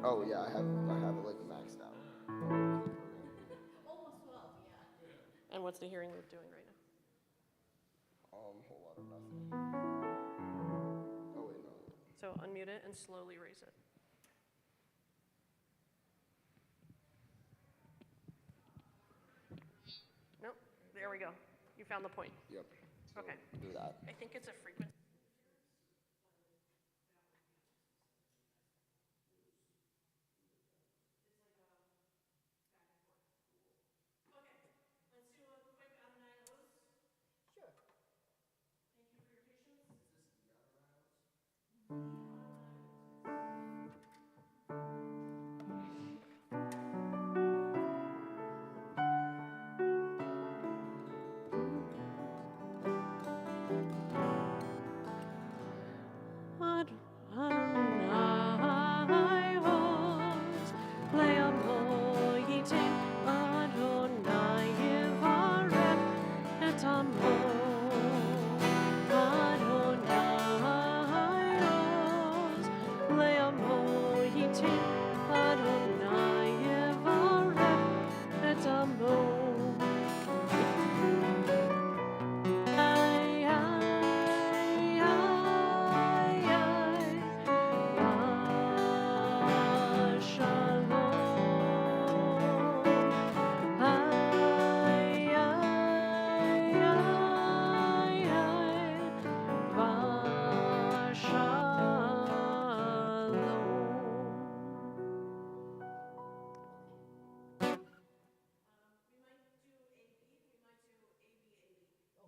Oh yeah, I have it like maxed out. Almost 12, yeah. And what's the hearing loop doing right now? Whole lot of nothing. Oh wait, no. So unmute it and slowly raise it. Nope. There we go. You found the point. Yep. So Okay. do that. I think it's a frequency. Okay. Let's do a quick out of 9 O's. Sure. Thank you for your patience.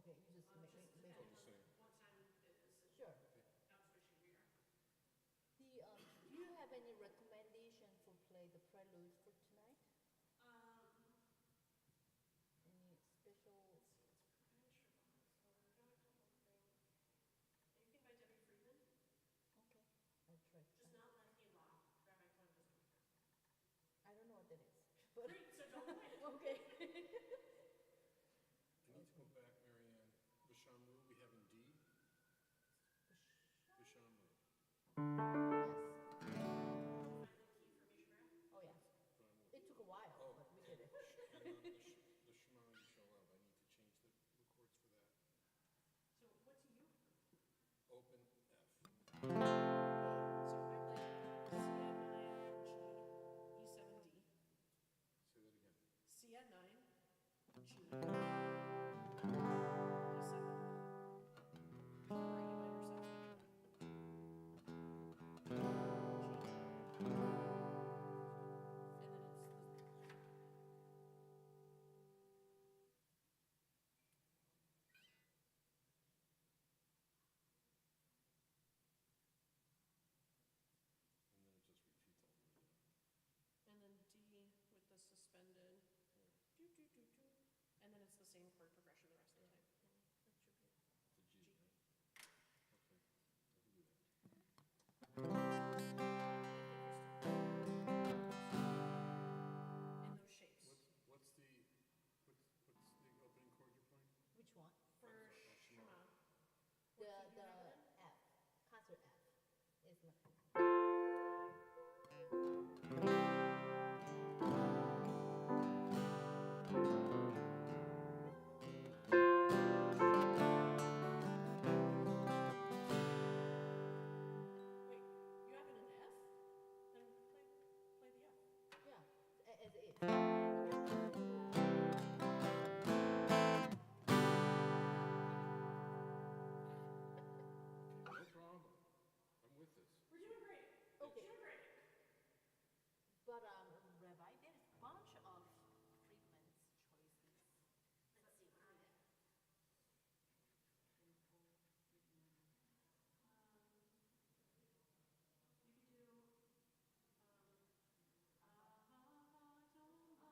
Okay, you just make Just it. depending on what time it is. Sure. I'm switching here. Do you have any recommendation for play the prelude for tonight? Any special? Let's see, it's Shabbat, so we've got a couple of things. Anything by Debbie Friedman? Okay, I'll try. Just not Lefty and Law. Grab my phone just a moment. I don't know what that is. But Great, so don't play it. okay. I need to go back, Marianne. Bishamru, we have in D. Bishamru. Yes. Find the key for Mishra. Oh yeah. It took a while, Oh, but we did it. and on the Shema Yisrael, I need to change the chords for that. So what do you? Open F. So I play C at 9, G, E7, D. Say that again. C at 9, G, E7. Or E minor 7. G. And then it's the. And then it just repeats all the way down. And then D with the suspended. Do, do, do, do. And then it's the same chord progression the rest of the time. That should be it. To G, G. right? Okay, I can do that. In those shapes. What's the opening chord you're playing? Which one? For Shema. Shema. The F, concert F. Is my. Wait, you have it in F? Then play the F. Yeah, as it is. No problem. I'm with this. We're doing great. Okay. Doing great. But Rabbi, there is a bunch of Friedman's choices. Let's see what I have. You could do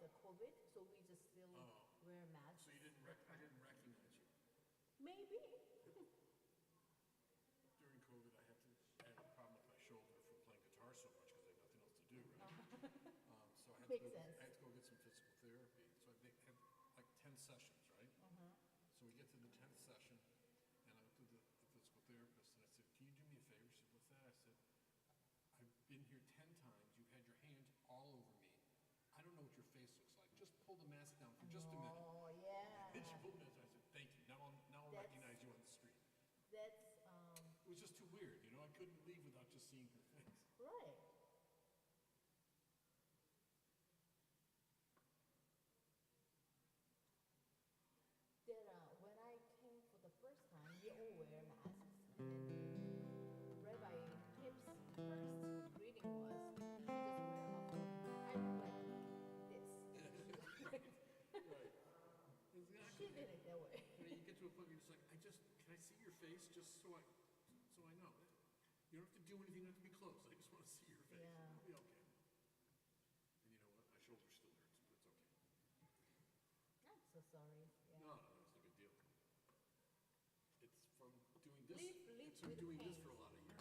the COVID, so we just still Oh. wear masks. So you didn't I didn't recognize you. Maybe. During COVID, I had a problem with my shoulder from playing guitar so much because I had nothing else to do, right? So I had Makes to sense. I had to go get some physical therapy. So I had like 10 sessions, right? So we get to the 10th session, and I went to the physical therapist, and I said, "Can you do me a favor?" She said, "What's that?" I said, "I've been here 10 times. You've had your hands all over me. I don't know what your face looks like. Just pull the mask down for just a minute." Oh, yeah. And she pulled the mask down. I said, "Thank you. Now I'll That's- recognize you on the street." That's It was just too weird, you know? I couldn't leave without just seeing her face. right. That when I came for the first time, we all wear masks, and then Rabbi Tip's first greeting was, "You just wear a mask." I look like this. Right. Exactly. She did it that way. You know, you get to a point where you're just like, can I see your face just so I know? You don't have to do anything, you don't have to be close. I just want to see your face. Yeah. It'll be okay. And you know what? My shoulder still hurts, but it's okay. I'm so sorry. Yeah. No, it's no big deal. It's from doing this. Live It's from with doing this pain. for a lot of years.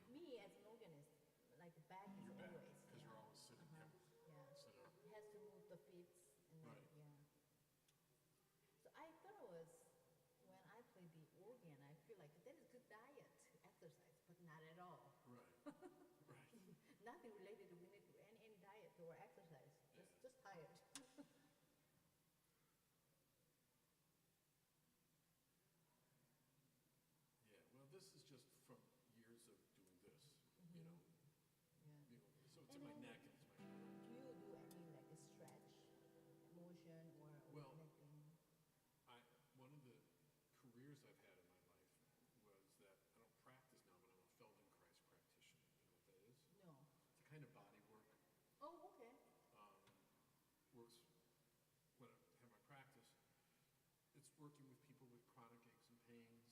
Me as an organist, like the back is Your back, always. because you're always sitting Uh-huh. down. Yeah. Sit up. Has to move the feet and then, Right. yeah. So I thought it was when I play the organ, I feel like that is good diet, exercise, but not at all. Right. Right. Nothing related to any diet or exercise. Just tired. Yeah. Well, this is just from years of doing this, Yeah. so it's And in my then- neck and it's my shoulder. Do you do any like a stretch motion or Well, anything? One of the careers I've had in my life was that I don't practice now, but I'm a Feldenkrais practitioner. You know what that is? No. It's a kind of body work. Oh, okay. Works when I have my practice. It's working with people with chronic aches and pains,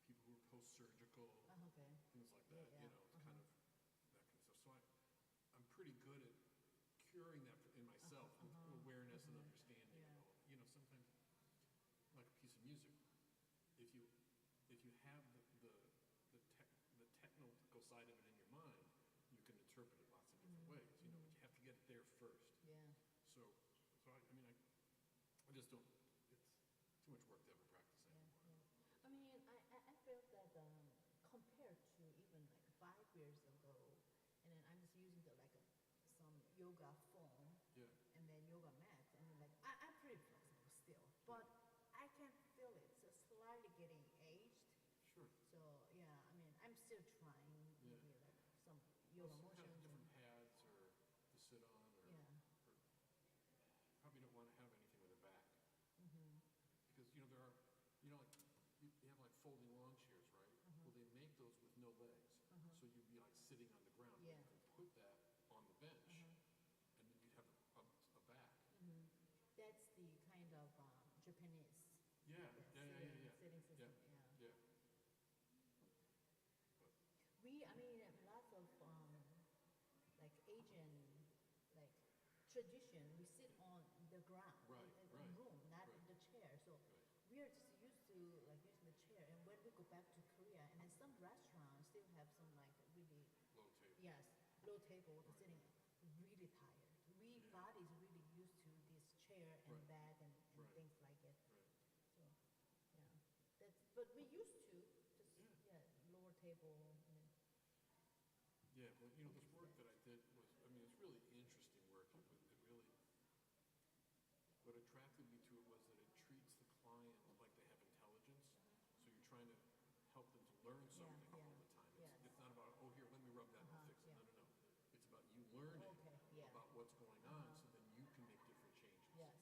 people who are post-surgical, Okay. things like Yeah, that. yeah. You know, it's kind of that kind of stuff. So I'm pretty good at curing that in myself with awareness and understanding. Yeah. And all. You know, sometimes like a piece of music, if you have the technical side of it in your mind, you can interpret it lots of different ways. You know, but you have to get it there first. Yeah. So I just don't. It's too much work to ever practice Yeah, anymore. yeah. I mean, I felt that compared to even like 5 years ago, and then I'm just using some yoga foam Yeah. and then yoga mats, and then I'm pretty flexible still, but I can feel it so slightly getting aged. Sure. So yeah, I mean, I'm still trying Yeah. maybe like some Well, yoga some kind motions. of different pads or to sit on, or Yeah. probably don't want to have anything with a back Mm-hmm. because there are like you have like folding lawn chairs, right? Well, they make those with no legs, so you'd be like sitting on the ground. But Yeah. you can put that on the bench, and then you'd have a back. Mm-hmm. That's the kind of Japanese Yeah. sitting system. Yeah. Yeah. Yeah. I mean, lots of like Asian like tradition. We sit on the ground Right, in right, room, not right. in the chair. So Right. we are just used to like using the chair. And when we go back to Korea, and then some restaurants still have some like really Low table. low table, the sitting really tired. We Yeah. bodies really used to this chair and Right. bed and Right. things like it. Right. So yeah, but we used to just Yeah. lower table. And then, Yeah, well, this work that I did was, it's really interesting work. It really, what attracted me to it was that it treats the client like they have intelligence. So you're trying to help them to learn something yeah, all the time. yes. It's not about, oh, here, let me rub that and I'll fix it. yeah. No. It's about you learning Okay, yeah. about what's going on, so then you can make different changes. Yes.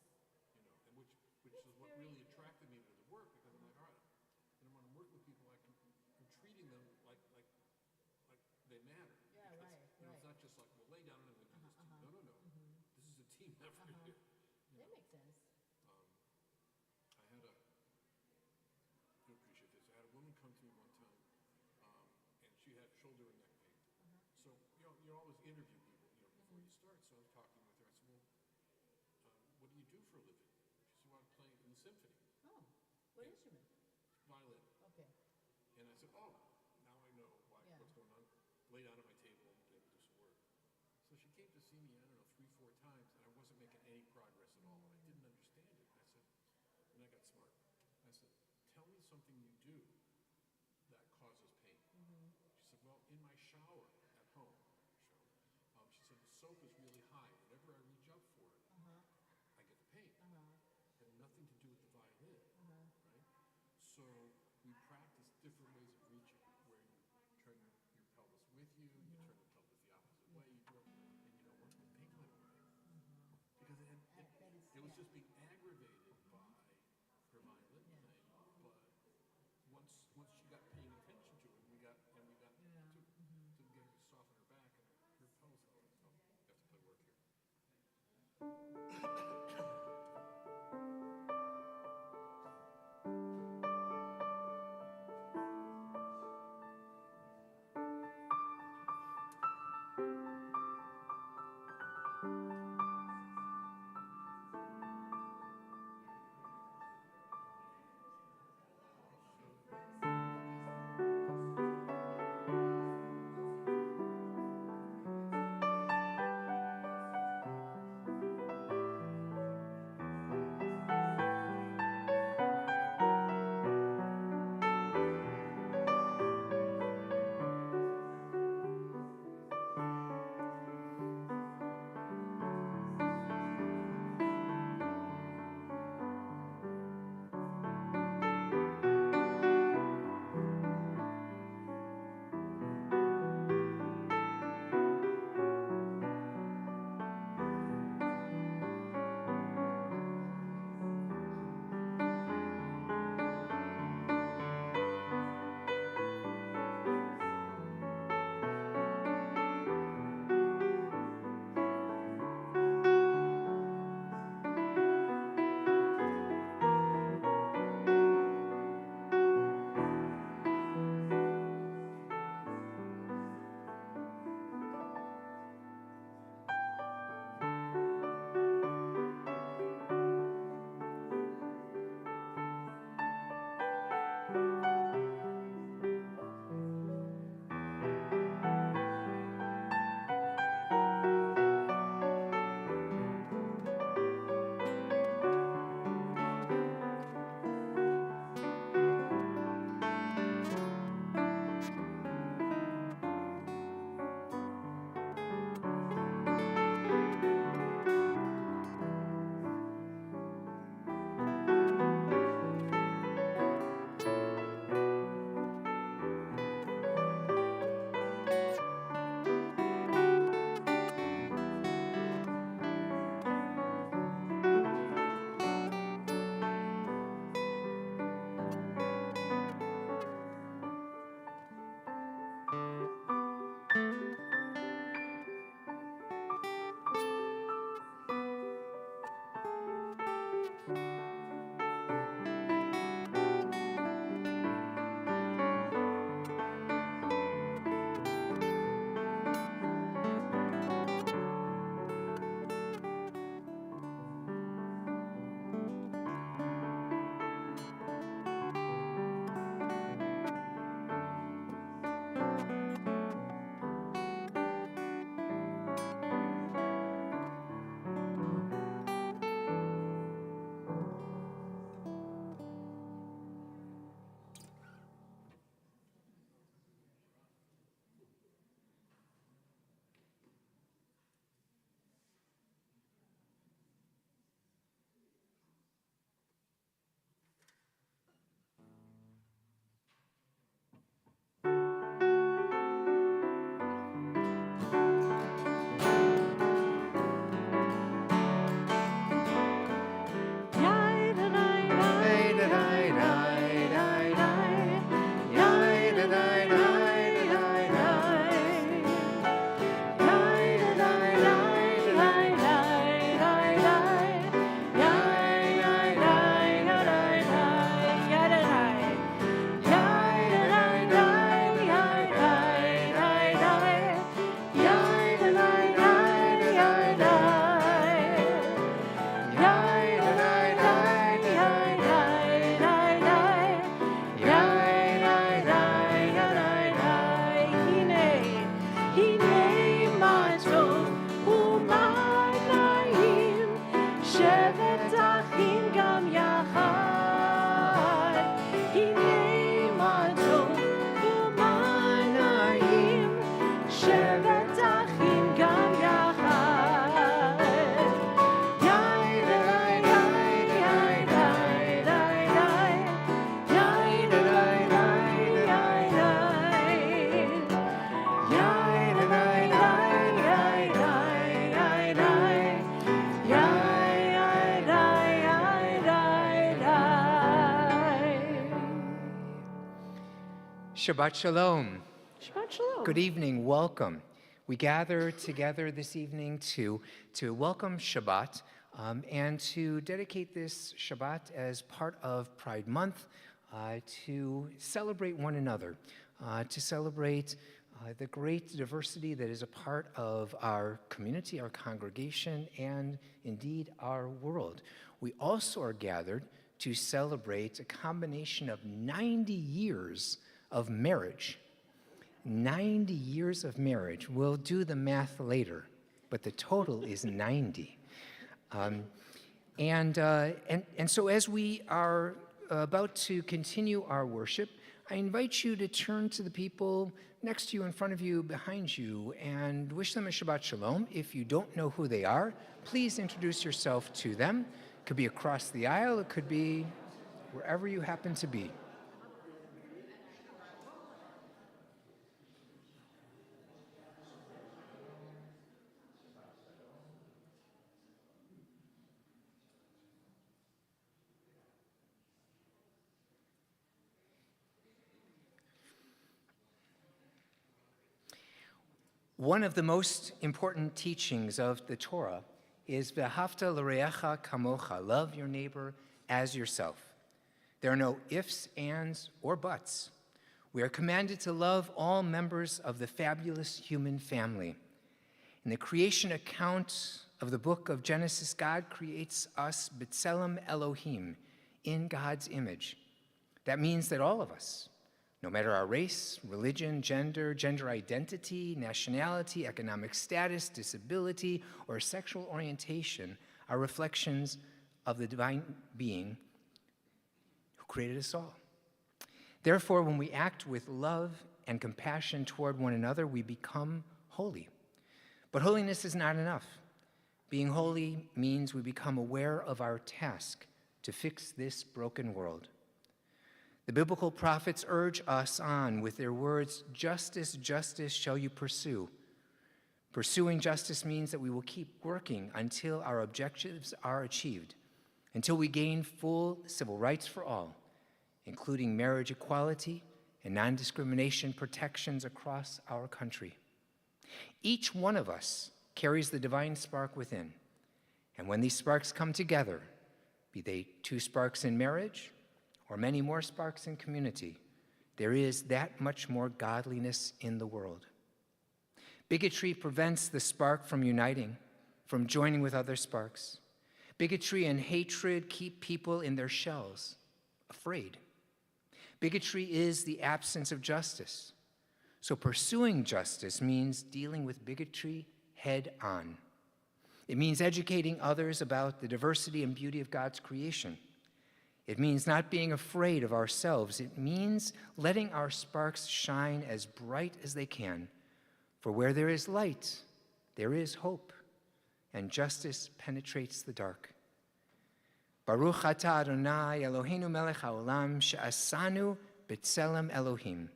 And which It's is what very- really attracted me to the work, because I'm like, all right, when I'm working with people, I'm treating them like they matter. Yeah, because, right, It's right. not just like, well, lay down and I'm going to do this to you. No. This is a team effort Uh-huh. here. That makes sense. I had you'll appreciate this. I had a woman come to me one time, and she had shoulder and neck pain. So, you always interview people, before you start. So I was talking with her. I for a living? She said, well, I play in the symphony, Oh, what Yeah. instrument? violin. Okay. And I said, oh, now I know Yeah. what's going on. Laid down at my table and was able to do some work. So she came to see me, I don't know, 3, 4 times, and I wasn't making any progress at all, and I didn't understand it. I said, and I got smart. I said, tell me something you do that causes pain. She said, well, in my shower at home, she said, the soap is really high. Whenever I reach up for it, I get the pain. Had nothing to do with the violin, right? So we practice different ways of reaching, where you turn your pelvis with you, you turn the pelvis the opposite way, you do it, and you know what? The pain went away. Because it was just being aggravated by her violin playing. But once she got paying attention to it, we got to get her to soften her back and her pelvis. So you have to play work here. Shabbat Shalom. Shabbat Shalom. Good evening. Welcome. We gather together this evening to welcome Shabbat and to dedicate this Shabbat as part of Pride Month to celebrate one another, to celebrate the great diversity that is a part of our community, our congregation, and indeed our world. We also are gathered to celebrate a combination of 90 years of marriage. 90 years of marriage. We'll do the math later, but the total is 90. And so as we are about to continue our worship, I invite you to turn to the people next to you, in front of you, behind you, and wish them a Shabbat Shalom. If you don't know who they are, please introduce yourself to them. It could be across the aisle, it could be wherever you happen to be. One of the most important teachings of the Torah is V'ahavta l'reacha kamocha, love your neighbor as yourself. There are no ifs, ands, or buts. We are commanded to love all members of the fabulous human family. In the creation account of the book of Genesis, God creates us b'tselem Elohim, in God's image. That means that all of us, no matter our race, religion, gender identity, nationality, economic status, disability, or sexual orientation, are reflections of the divine being who created us all. Therefore, when we act with love and compassion toward one another, we become holy. But holiness is not enough. Being holy means we become aware of our task to fix this broken world. The biblical prophets urge us on with their words, justice, justice shall you pursue. Pursuing justice means that we will keep working until our objectives are achieved, until we gain full civil rights for all, including marriage equality and non-discrimination protections across our country. Each one of us carries the divine spark within, and when these sparks come together, be they 2 sparks in marriage, or many more sparks in community, there is that much more godliness in the world. Bigotry prevents the spark from uniting, from joining with other sparks. Bigotry and hatred keep people in their shells, afraid. Bigotry is the absence of justice. So pursuing justice means dealing with bigotry head on. It means educating others about the diversity and beauty of God's creation. It means not being afraid of ourselves. It means letting our sparks shine as bright as they can. For where there is light, there is hope, and justice penetrates the dark. Baruch atah Adonai Eloheinu melech haolam she'asanu b'tselem Elohim.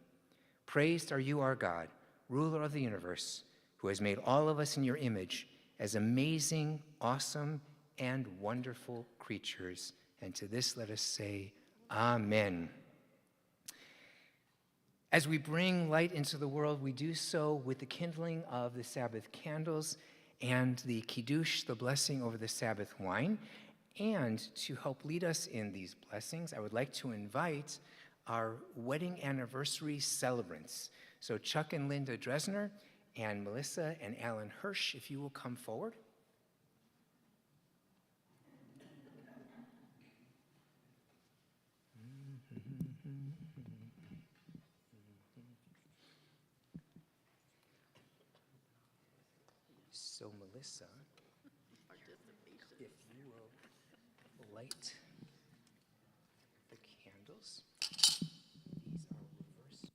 Praised are you, our God, ruler of the universe, who has made all of us in your image as amazing, awesome, and wonderful creatures. And to this let us say, Amen. As we bring light into the world, we do so with the kindling of the Sabbath candles and the kiddush, the blessing over the Sabbath wine. And to help lead us in these blessings, I would like to invite our wedding anniversary celebrants. So Chuck and Linda Dresner and Melissa and Alan Hirsch, if you will come forward. So Melissa, if you will light the candles. These are reversed.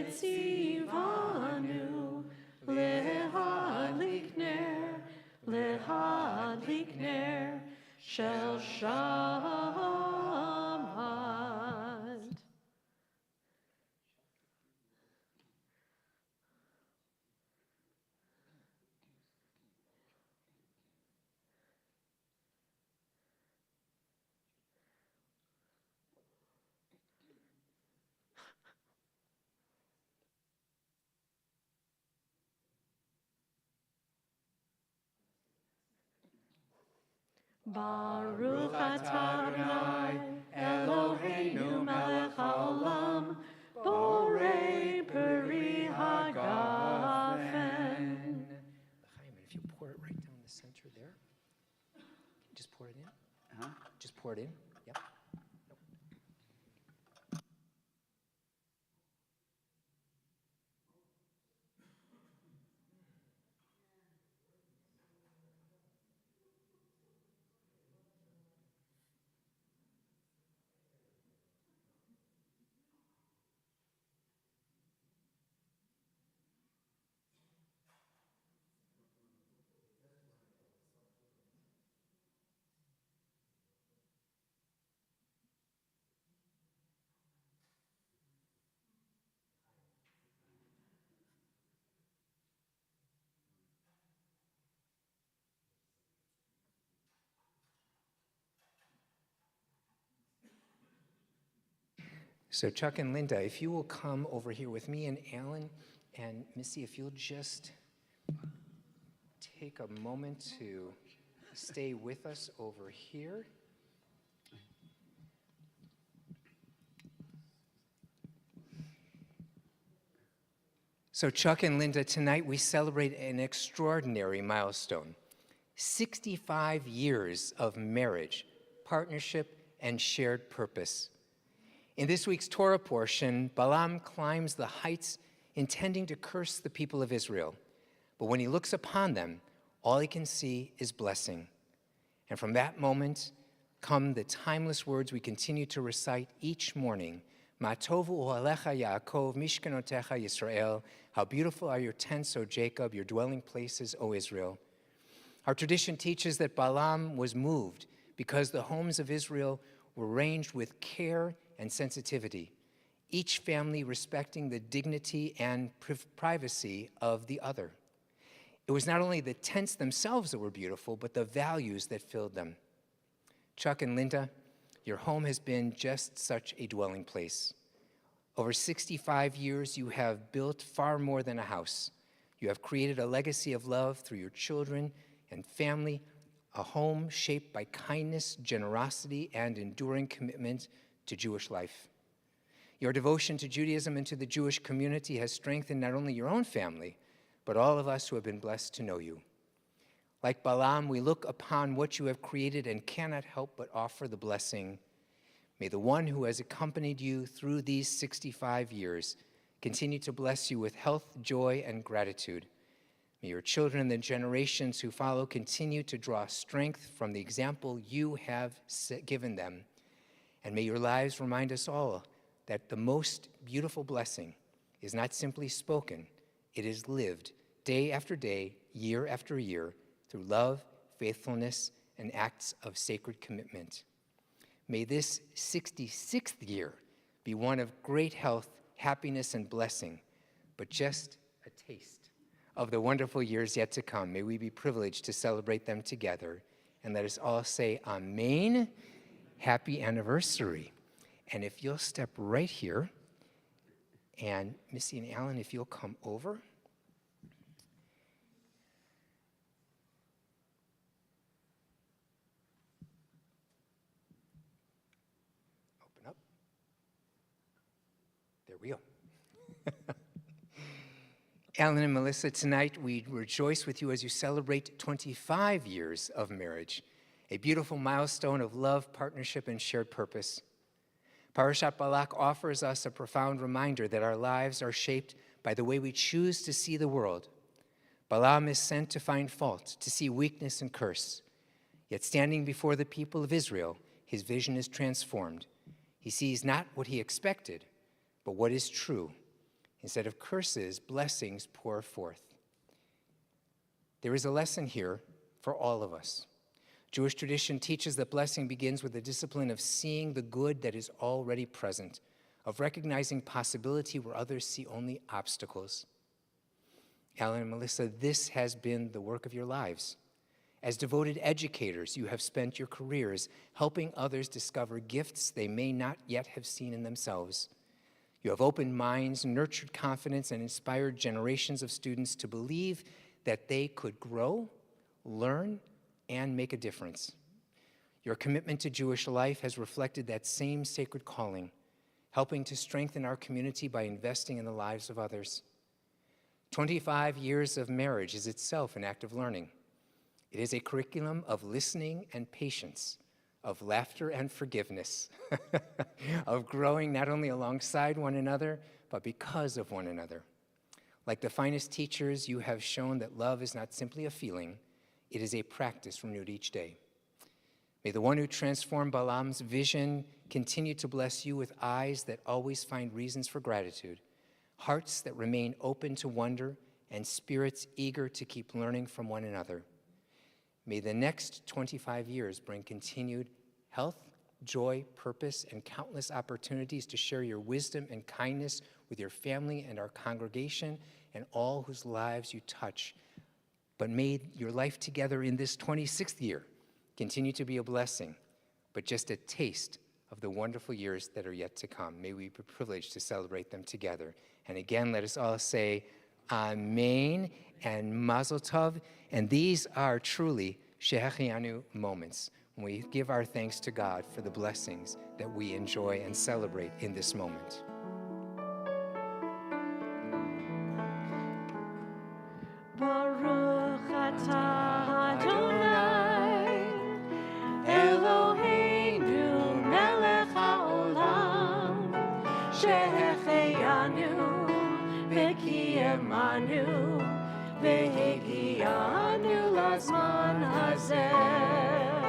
Vetzivanu lehadlik ner shel Shabbat. Baruch atah Adonai Eloheinu melech haolam borei peri hagafen. Chaim, if you pour it right down the center there, just pour it in. Just pour it in. Yep. So Chuck and Linda, if you will come over here with me and Alan, and Missy, if you'll just take a moment to stay with us over here. So Chuck and Linda, tonight we celebrate an extraordinary milestone. 65 years of marriage, partnership, and shared purpose. In this week's Torah portion, Balaam climbs the heights intending to curse the people of Israel. But when he looks upon them, all he can see is blessing. And from that moment come the timeless words we continue to recite each morning. Ma tovu ohalecha Yaakov, mishkanotecha Yisrael. How beautiful are your tents, O Jacob, your dwelling places, O Israel. Our tradition teaches that Balaam was moved because the homes of Israel were arranged with care and sensitivity, each family respecting the dignity and privacy of the other. It was not only the tents themselves that were beautiful, but the values that filled them. Chuck and Linda, your home has been just such a dwelling place. Over 65 years, you have built far more than a house. You have created a legacy of love through your children and family, a home shaped by kindness, generosity, and enduring commitment to Jewish life. Your devotion to Judaism and to the Jewish community has strengthened not only your own family, but all of us who have been blessed to know you. Like Balaam, we look upon what you have created and cannot help but offer the blessing. May the one who has accompanied you through these 65 years continue to bless you with health, joy, and gratitude. May your children and the generations who follow continue to draw strength from the example you have given them. And may your lives remind us all that the most beautiful blessing is not simply spoken, it is lived day after day, year after year, through love, faithfulness, and acts of sacred commitment. May this 66th year be one of great health, happiness, and blessing, but just a taste of the wonderful years yet to come. May we be privileged to celebrate them together. And let us all say, Amen. Happy anniversary. And if you'll step right here, and Missy and Alan, if you'll come over. Open up. There we go. Alan and Melissa, tonight we rejoice with you as you celebrate 25 years of marriage, a beautiful milestone of love, partnership, and shared purpose. Parashat Balak offers us a profound reminder that our lives are shaped by the way we choose to see the world. Balaam is sent to find fault, to see weakness and curse. Yet standing before the people of Israel, his vision is transformed. He sees not what he expected, but what is true. Instead of curses, blessings pour forth. There is a lesson here for all of us. Jewish tradition teaches that blessing begins with the discipline of seeing the good that is already present, of recognizing possibility where others see only obstacles. Alan and Melissa, this has been the work of your lives. As devoted educators, you have spent your careers helping others discover gifts they may not yet have seen in themselves. You have opened minds, nurtured confidence, and inspired generations of students to believe that they could grow, learn, and make a difference. Your commitment to Jewish life has reflected that same sacred calling, helping to strengthen our community by investing in the lives of others. 25 years of marriage is itself an act of learning. It is a curriculum of listening and patience, of laughter and forgiveness, of growing not only alongside one another, but because of one another. Like the finest teachers, you have shown that love is not simply a feeling, it is a practice renewed each day. May the one who transformed Balaam's vision continue to bless you with eyes that always find reasons for gratitude, hearts that remain open to wonder, and spirits eager to keep learning from one another. May the next 25 years bring continued health, joy, purpose, and countless opportunities to share your wisdom and kindness with your family and our congregation and all whose lives you touch. But may your life together in this 26th year continue to be a blessing, but just a taste of the wonderful years that are yet to come. May we be privileged to celebrate them together. And again, let us all say Amen and Mazel Tov. And these are truly Shehechianu moments when we give our thanks to God for the blessings that we enjoy and celebrate in this moment. Baruch atah Adonai, Eloheinu melech haolam, shehechianu v'kiyemanu, v'hegianu lazman hazeh,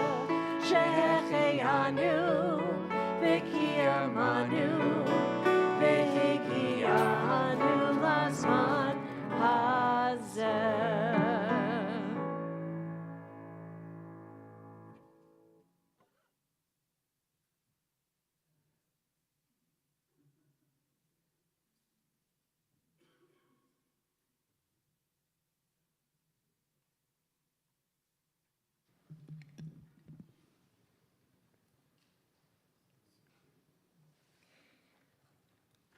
shehechianu v'kiyemanu, v'hegianu lazman hazeh.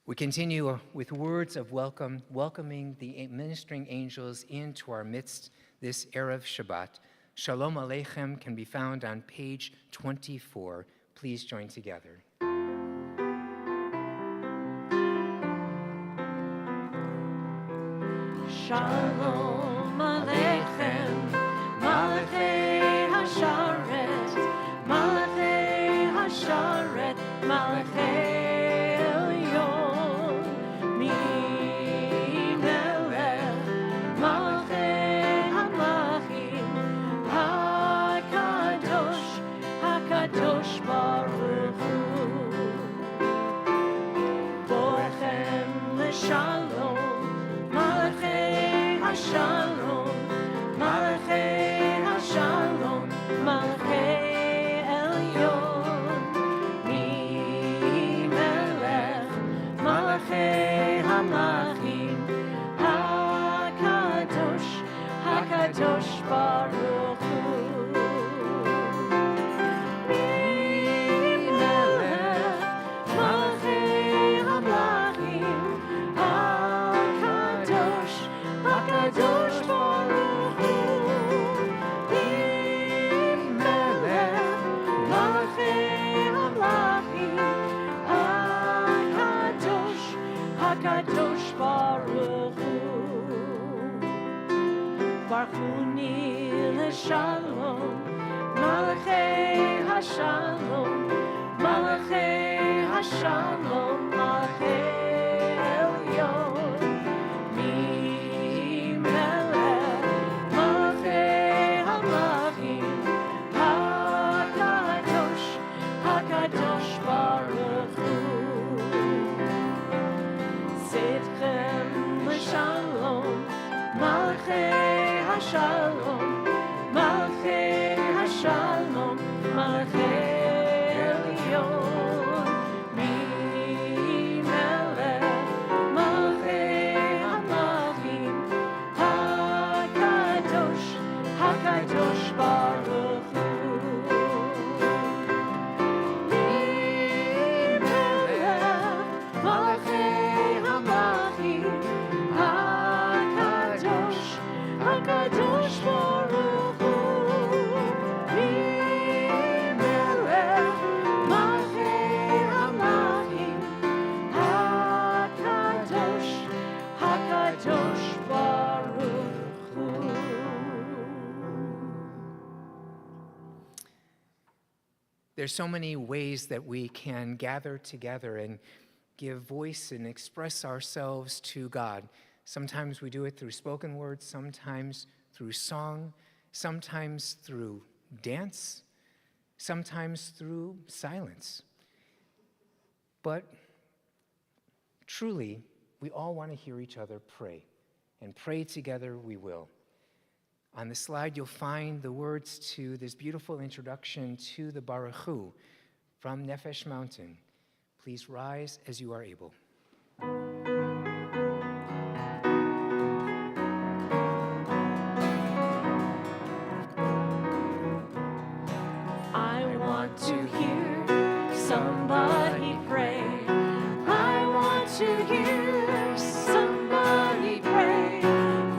We continue with words of welcome, welcoming the ministering angels into our midst this Erev Shabbat. Shalom Aleichem can be found on page 24. Please join together. Shalom Aleichem, Malachei Hasharet, Malachei Hasharet, Malachei Elyon, Melech, Malachei Hamlachim, HaKadosh, HaKadosh Baruch Hu, Borechem L'Shalom, Malachei Hashalom, Malachei Hashalom, Malachei Elyon, Melech, Malachei Hamlachim, HaKadosh, HaKadosh Baruch Hu. Melech, Malachei Hamlachim, HaKadosh, HaKadosh Baruch Hu. Melech, Malachei Hamlachim, HaKadosh, HaKadosh Baruch Hu. Baruchuni l'shalom, Malachei Hashalom, Malachei Hashalom, Malachei Elyon, Melech, Malachei Hamlachim, HaKadosh, HaKadosh Baruch Hu. Sidche השלום, מלכי השלום, מלכי עליון. מי מלך מלכי המלכים, הקדוש, הקדוש ברוך הוא. מי מלך מלכי המלכים, הקדוש, הקדוש ברוך הוא. מי מלך מלכי המלכים, הקדוש, הקדוש ברוך הוא. There's so many ways that we can gather together and give voice and express ourselves to God. Sometimes we do it through spoken words, sometimes through song, sometimes through dance, sometimes through silence. But truly, we all want to hear each other pray, and pray together we will. On the slide, you'll find the words to this beautiful introduction to the Baruch Hu from Nefesh Mountain. Please rise as you are able. I want to hear somebody pray. I want to hear somebody pray.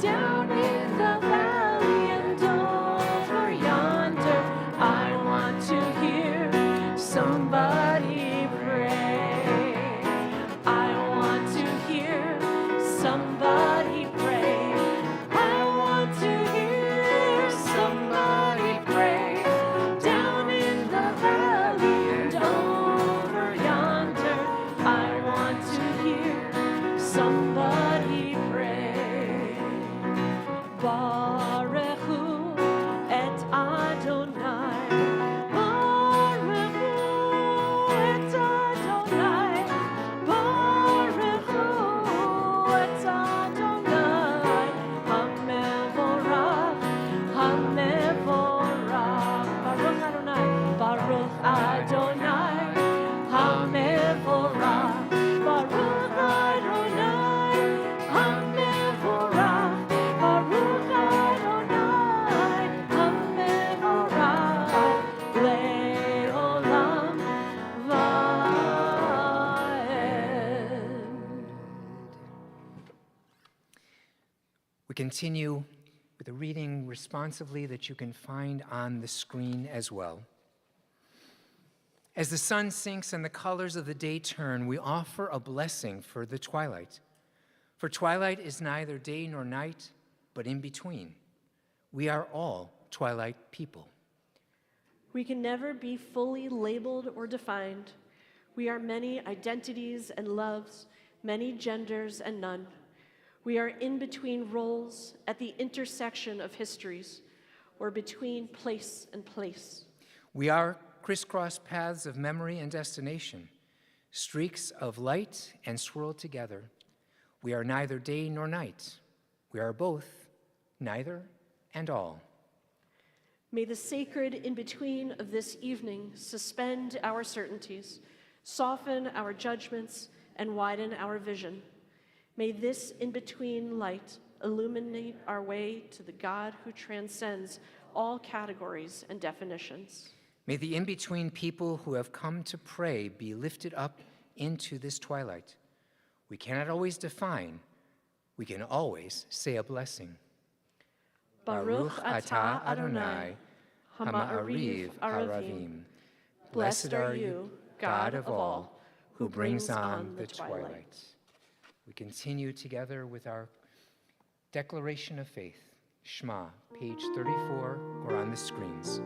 Down in the valley and over yonder, I want to hear somebody pray. I want to hear somebody pray. I want to hear somebody pray. Down in the valley and over yonder, I want to hear somebody pray. Baruch Hu et Adonai. Baruch Hu et Adonai. Baruch Hu et Adonai. Hamevorach, Hamevorach. Baruch Adonai. Baruch Adonai. Hamevorach. Baruch Adonai. Hamevorach. Baruch Adonai. Hamevorach. Le'olam va'ed. We continue with a reading responsively that you can find on the screen as well. As the sun sinks and the colors of the day turn, we offer a blessing for the twilight. For twilight is neither day nor night, but in between. We are all twilight people. We can never be fully labeled or defined. We are many identities and loves, many genders and none. We are in between roles at the intersection of histories, or between place and place. We are crisscross paths of memory and destination, streaks of light and swirled together. We are neither day nor night. We are both, neither and all. May the sacred in-between of this evening suspend our certainties, soften our judgments, and widen our vision. May this in-between light illuminate our way to the God who transcends all categories and definitions. May the in-between people who have come to pray be lifted up into this twilight. We cannot always define, we can always say a blessing. Baruch atah Adonai, Hama'ariv Aravim. Blessed are you, God of all, who brings on the twilight. We continue together with our declaration of faith. Shema, page 34, or on the screens.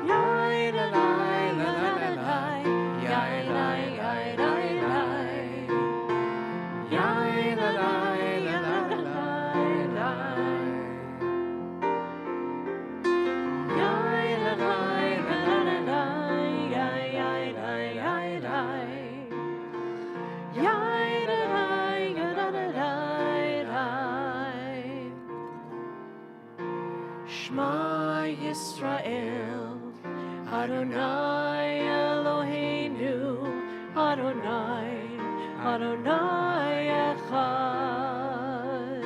La la la la la la. Shema Yisrael, Adonai Eloheinu, Adonai, Adonai Echad.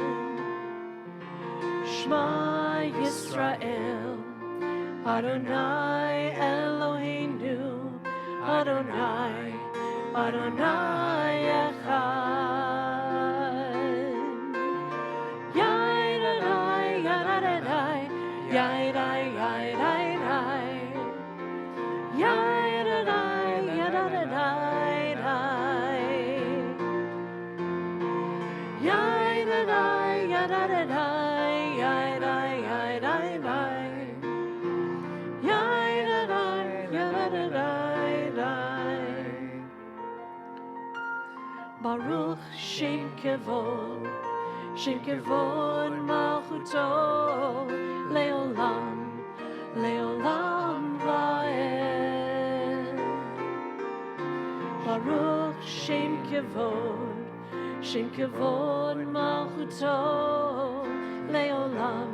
Shema Yisrael, Adonai Eloheinu, Adonai, Adonai Echad. Yai-da-dai, yai-da-dai, yai-dai, yai-dai-dai. Yai-da-dai, yai-da-dai-dai. Yai-da-dai, yai-da-dai-dai, yai-dai, yai-dai-dai. Yai-da-dai, yai-da-dai-dai. Baruch Shem Kevod, Shem Kevod Malchuto, Leolam, Leolam Vaed. Baruch Shem Kevod, Shem Kevod Malchuto, Leolam,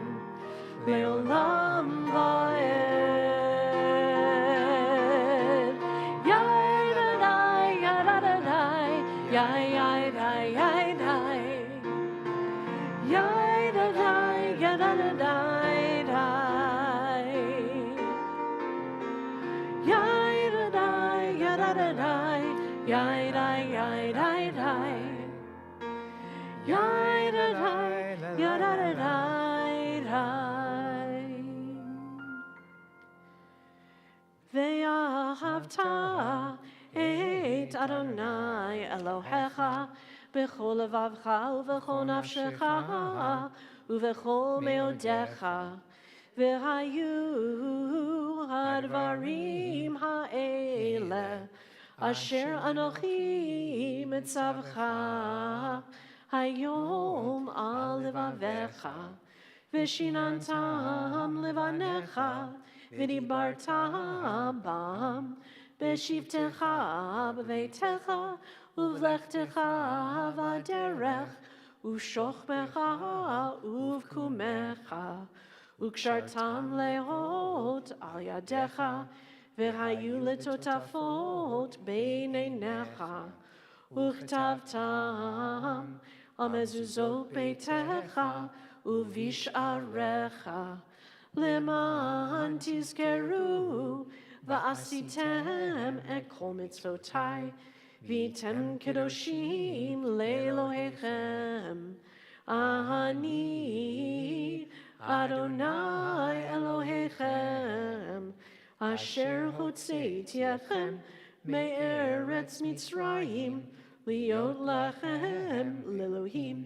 Leolam Vaed. Yai-da-dai, yai-da-dai-dai, yai-yai-dai, yai-dai. Yai-da-dai, yai-da-dai-dai. Yai-da-dai, yai-da-dai-dai, yai-dai, yai-dai-dai. Yai-da-dai, yai-da-dai-dai. Ve'ahavta et Adonai Elohecha b'chol levavcha u'v'chol nafshecha u'v'chol meodecha v'hayu hadvarim ha'ele asher anochi mitzavcha hayom al levavecha v'shinantam levanecha v'dibarta bam b'shivtecha b'veitecha uvlechtecha v'derech u'shochmecha uv'kumecha u'kshartam leot al yadecha v'hayu letotafot beinenecha u'chtavtam al mezuzot beitecha u'visharecha leman tizkeru va'asitem et kol mitzvotai v'tem kedoshim le'Elohechem ani Adonai Elohechem asher hotzeiti etchem me'eretz Mitzrayim liot lachem l'Elohim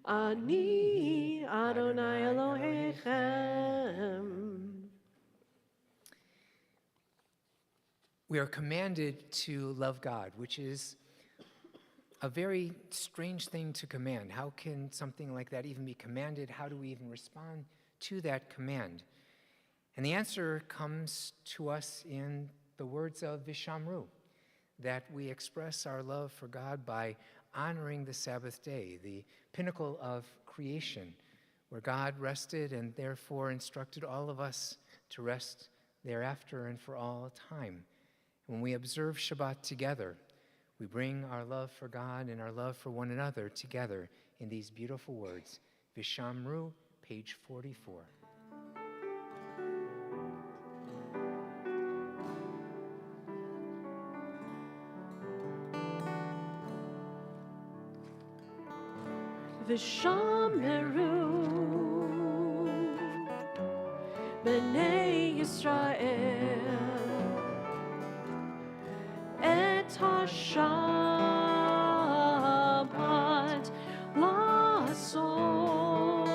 ani Adonai Elohechem. We are commanded to love God, which is a very strange thing to command. How can something like that even be commanded? How do we even respond to that command? And the answer comes to us in the words of Vishamru, that we express our love for God by honoring the Sabbath day, the pinnacle of creation, where God rested and therefore instructed all of us to rest thereafter and for all time. When we observe Shabbat together, we bring our love for God and our love for one another together in these beautiful words. Vishamru, page 44. Vishameru B'nai Yisrael et ha-Shabbat la'asot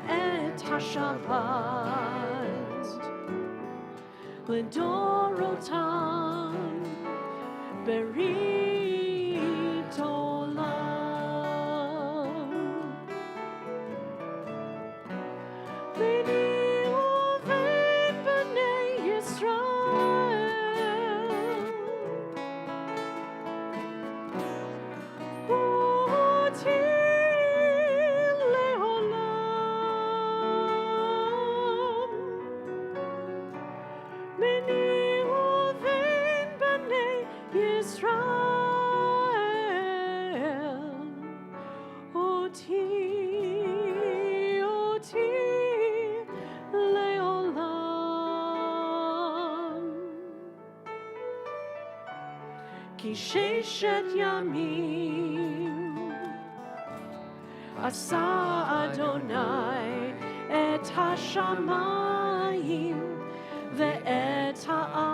et ha-Shabbat l'dorotam berit olam B'ni uvet b'nai Yisrael U'otim le'olam כי ששת ימים עשה אדוני את השמיים ואת הארץ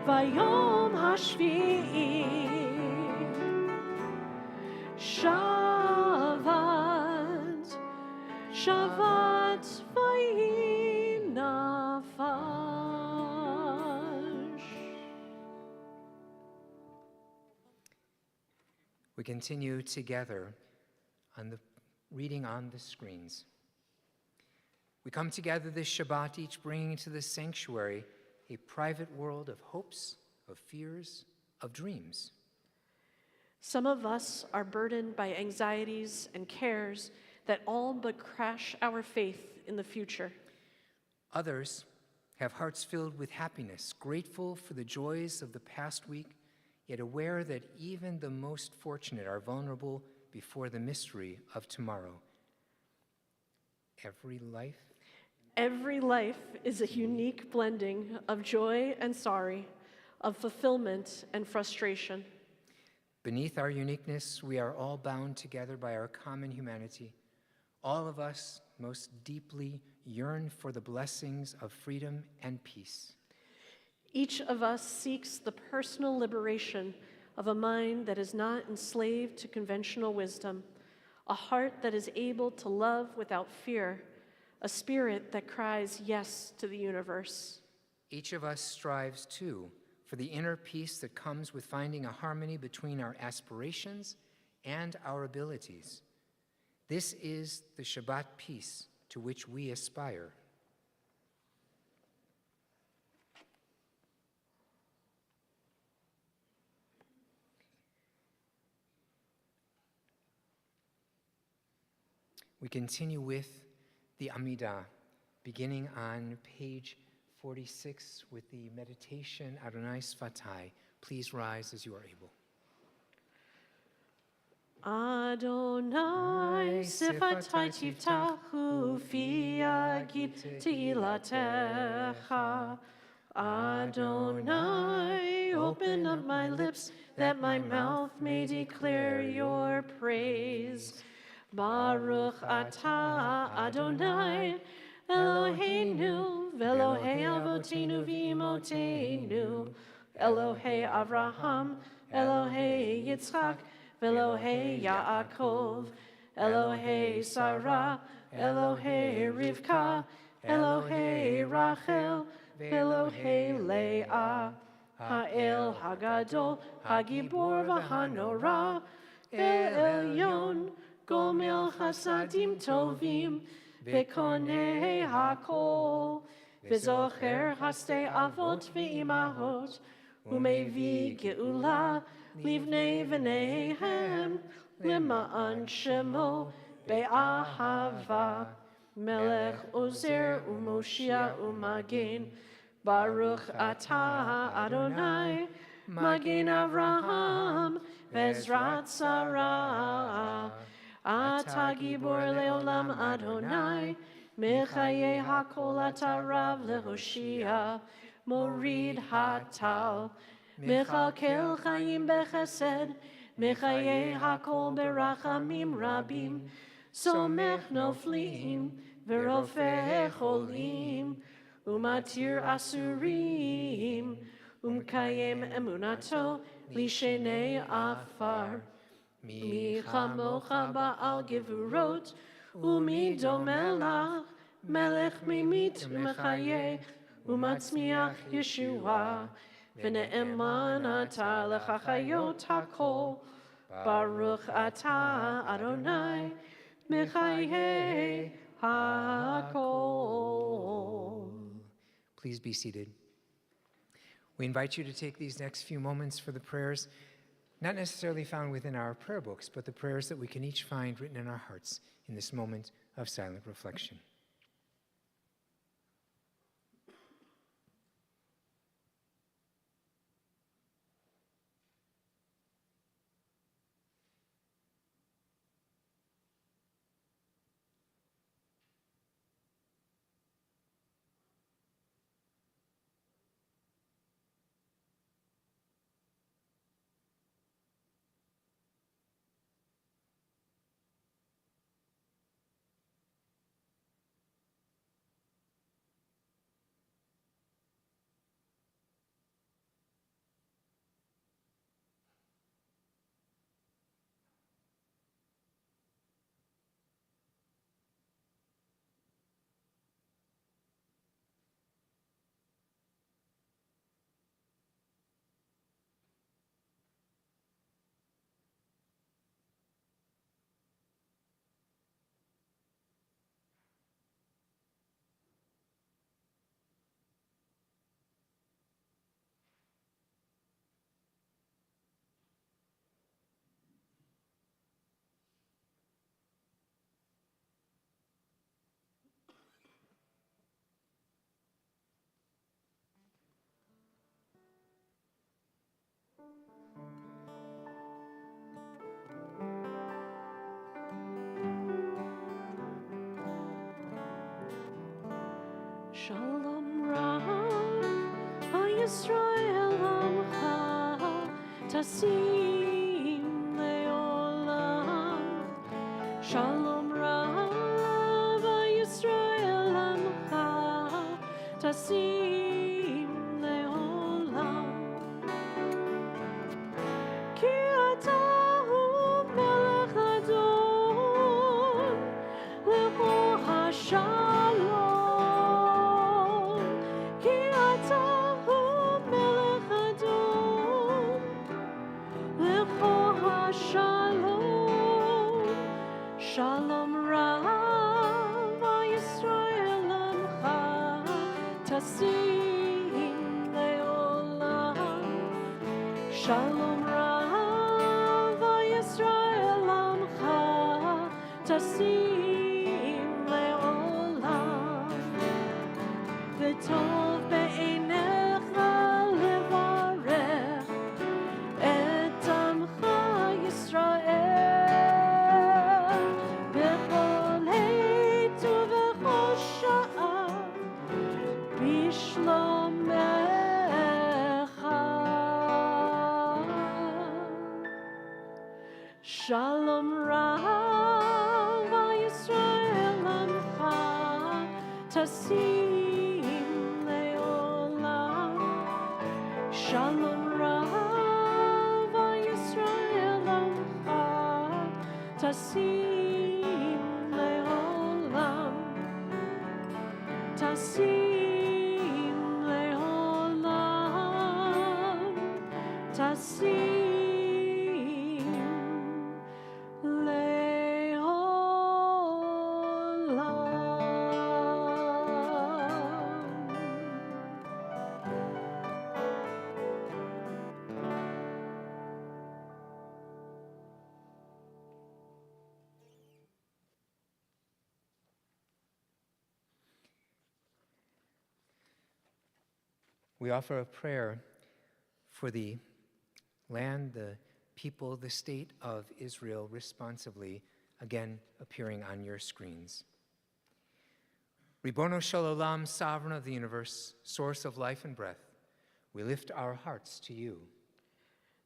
ביום השביעי שבת ויהי נפש. We continue together on the reading on the screens. We come together this Shabbat, each bringing to the sanctuary a private world of hopes, of fears, of dreams. Some of us are burdened by anxieties and cares that all but crash our faith in the future. Others have hearts filled with happiness, grateful for the joys of the past week, yet aware that even the most fortunate are vulnerable before the mystery of tomorrow. Every life is a unique blending of joy and sorrow, of fulfillment and frustration. Beneath our uniqueness, we are all bound together by our common humanity. All of us most deeply yearn for the blessings of freedom and peace. Each of us seeks the personal liberation of a mind that is not enslaved to conventional wisdom, a heart that is able to love without fear, a spirit that cries yes to the universe. Each of us strives, too, for the inner peace that comes with finding a harmony between our aspirations and our abilities. This is the Shabbat peace to which we aspire. We continue with the Amidah, beginning on page 46 with the meditation Adonai Sfatai. Please rise as you are able. Adonai Sifatai Tiftachu Fi Yagid Tehilatecha. Adonai, open up my lips that my mouth may declare your praise. Baruch atah Adonai Eloheinu v'Elohei Avotenu v'Imotenu Elohei Avraham Elohei Yitzchak Elohei Yaakov, Elohei Sarah, Elohei Rivka, Elohei Rachel, Elohei Leah, Ha'el Hagadol, Hagibor v'Hanora, El Elyon, Gomel Chasadim Tovim, V'Konei Hakol, V'Zocher Hastei Avot v'Imahot, Umevi Geula, Livnei v'neihem, Lima'an Shemo, Be'ahava, Melech Ozer u'Moshia u'Magen, Baruch atah Adonai, Magen Avraham, Vezrat Sarah, Atah Gibor le'olam Adonai, Mechaye hakol atah Rav le'Hoshia, Morid hatal, Mechalkel chayim bechesed, Mechaye hakol berachamim rabim, Somech noflim, Verofeh cholim, Umatir asurim, Umkayem emunato, Lishenei afar. Mi chamocha ba'al gevurot, Umi domelach, Melech mimit umechaye, Umatzmiach Yeshua. V'ne'eman atah lechachayot hakol, Baruch atah Adonai, Mechaye hakol. Please be seated. We invite you to take these next few moments for the prayers, not necessarily found within our prayer books, but the prayers that we can each find written in our hearts in this moment of silent reflection. tasim leolam. Shalom Rav Yisrael Amcha tasim leolam. Ki ata hu melech adon lecho hashalom. Ki ata hu melech adon lecho hashalom. Shalom Rav Yisrael Amcha tasim leolam. Shalom Rav Yisrael Amcha tasim leolam. V'tov be'einecha levarech et amcha Yisrael b'chol עת ובכל שעה בשלומך. Shalom Rav Yisrael Amcha tasim leolam. Shalom Rav Yisrael Amcha tasim leolam. Tasim leolam. Tasim We offer a prayer for the land, the people, the state of Israel responsively, again appearing on your screens. Ribono Shel Olam, sovereign of the universe, source of life and breath, we lift our hearts to you.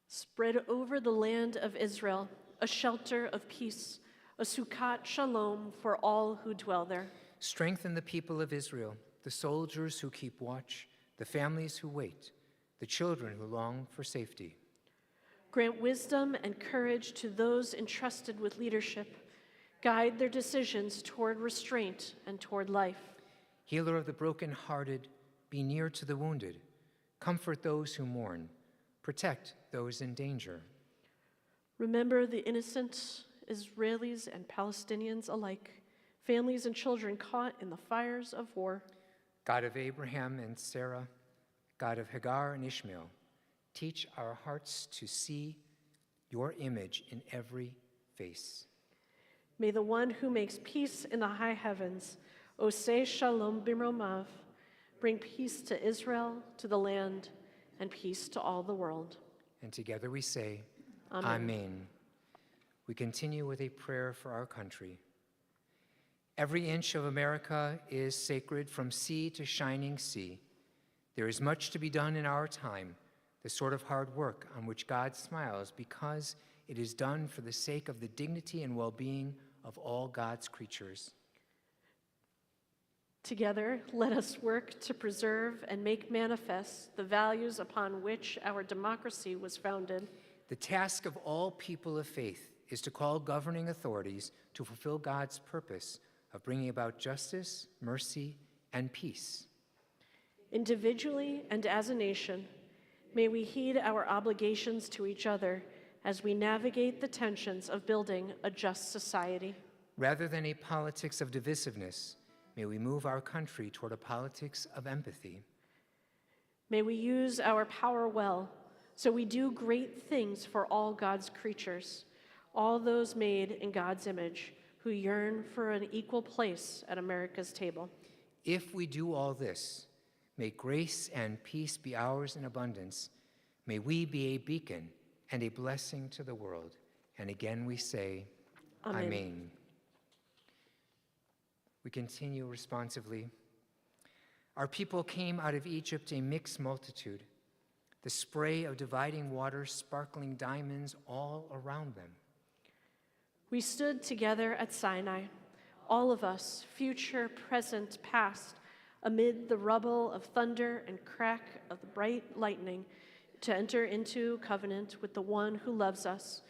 Spread over the land of Israel a shelter of peace, a sukkot shalom for all who dwell there. Strengthen the people of Israel, the soldiers who keep watch, the families who wait, the children who long for safety. Grant wisdom and courage to those entrusted with leadership. Guide their decisions toward restraint and toward life. Healer of the brokenhearted, be near to the wounded. Comfort those who mourn. Protect those in danger. Remember the innocent Israelis and Palestinians alike, families and children caught in the fires of war. God of Abraham and Sarah, God of Hagar and Ishmael, teach our hearts to see your image in every face. May the one who makes peace in the high heavens, Oseh Shalom Bimromav, bring peace to Israel, to the land, and peace to all the world. And together we say, Amen. Amen. We continue with a prayer for our country. Every inch of America is sacred from sea to shining sea. There is much to be done in our time, the sort of hard work on which God smiles because it is done for the sake of the dignity and well-being of all God's creatures. Together, let us work to preserve and make manifest the values upon which our democracy was founded. The task of all people of faith is to call governing authorities to fulfill God's purpose of bringing about justice, mercy, and peace. Individually and as a nation, may we heed our obligations to each other as we navigate the tensions of building a just society. Rather than a politics of divisiveness, may we move our country toward a politics of empathy. May we use our power well, so we do great things for all God's creatures, all those made in God's image, who yearn for an equal place at America's table. If we do all this, may grace and peace be ours in abundance. May we be a beacon and a blessing to the world. And again we say, Amen. Amen. We continue responsively. Our people came out of Egypt a mixed multitude. the spray of dividing water sparkling diamonds all around them. We stood together at Sinai, all of us, future, present, past, amid the rubble of thunder and crack of the bright lightning, to enter into covenant with the one who loves us,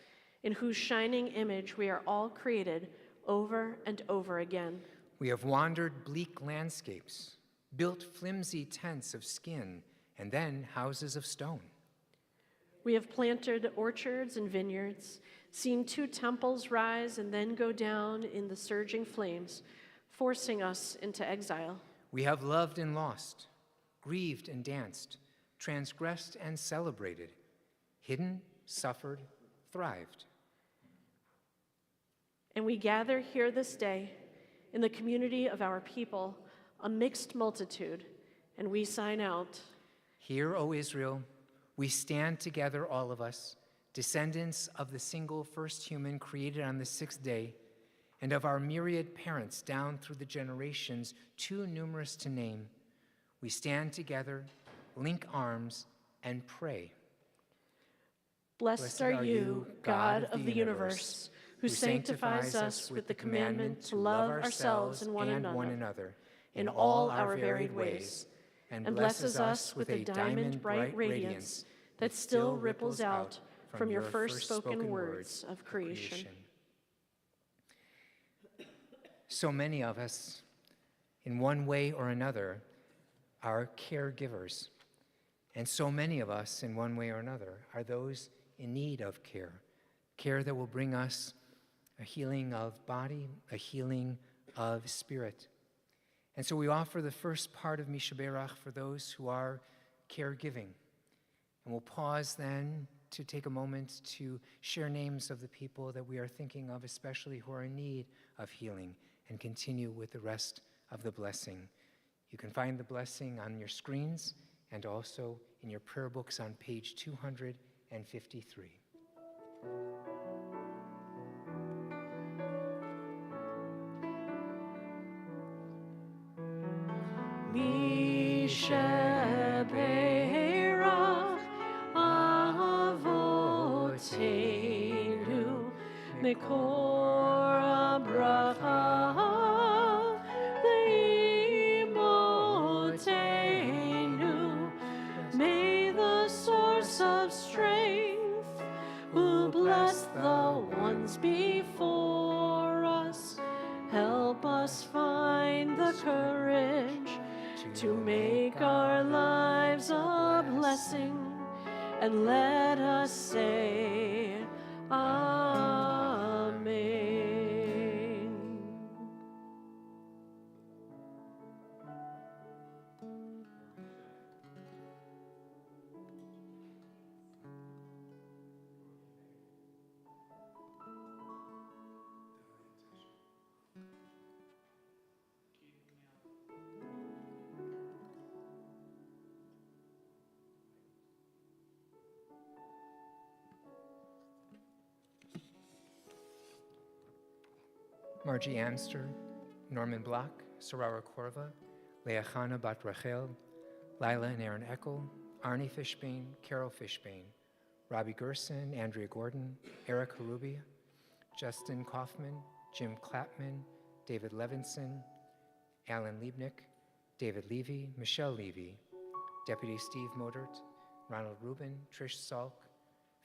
in whose shining image we are all created over and over again. We have wandered bleak landscapes, built flimsy tents of skin, and then houses of stone. We have planted orchards and vineyards, seen 2 temples rise and then go down in the surging flames, forcing us into exile. We have loved and lost, grieved and danced, transgressed and celebrated, hidden, suffered, thrived. And we gather here this day in the community of our people, a mixed multitude, and we sign out. Hear, O Israel, we stand together, all of us, descendants of the single first human created on the 6th day, and of our myriad parents down through the generations, too numerous to name. We stand together, link arms, and pray. Blessed are you, God of the universe, who sanctifies us with the commandment to love ourselves and one another in all our varied ways, and blesses us with a diamond-bright radiance that still ripples out from your first spoken words of creation. So many of us, in one way or another, are caregivers. And so many of us, in one way or another, are those in need of care that will bring us a healing of body, a healing of spirit. And so we offer the first part of Misha Berach for those who are caregiving. And we'll pause then to take a moment to share names of the people that we are thinking of, especially who are in need of healing, and continue with the rest of the blessing. You can find the blessing on your screens and also in your prayer books on page 253. Misha Berach Avotenu Mekor HaBracha Leimotenu. May the source of strength, who bless the ones before us, help us find the courage to make our lives a blessing, and let us say, Amen. Margie Amster, Norman Block, Sarara Korva, Leachana Bat Rachel, Lila and Aaron Eckel, Arnie Fishbane, Carol Fishbane, Robbie Gerson, Andrea Gordon, Eric Harubia, Justin Kaufman, Jim Clapman, David Levinson, Alan Liebnick, David Levy, Michelle Levy, Deputy Steve Modert, Ronald Rubin, Trish Salk,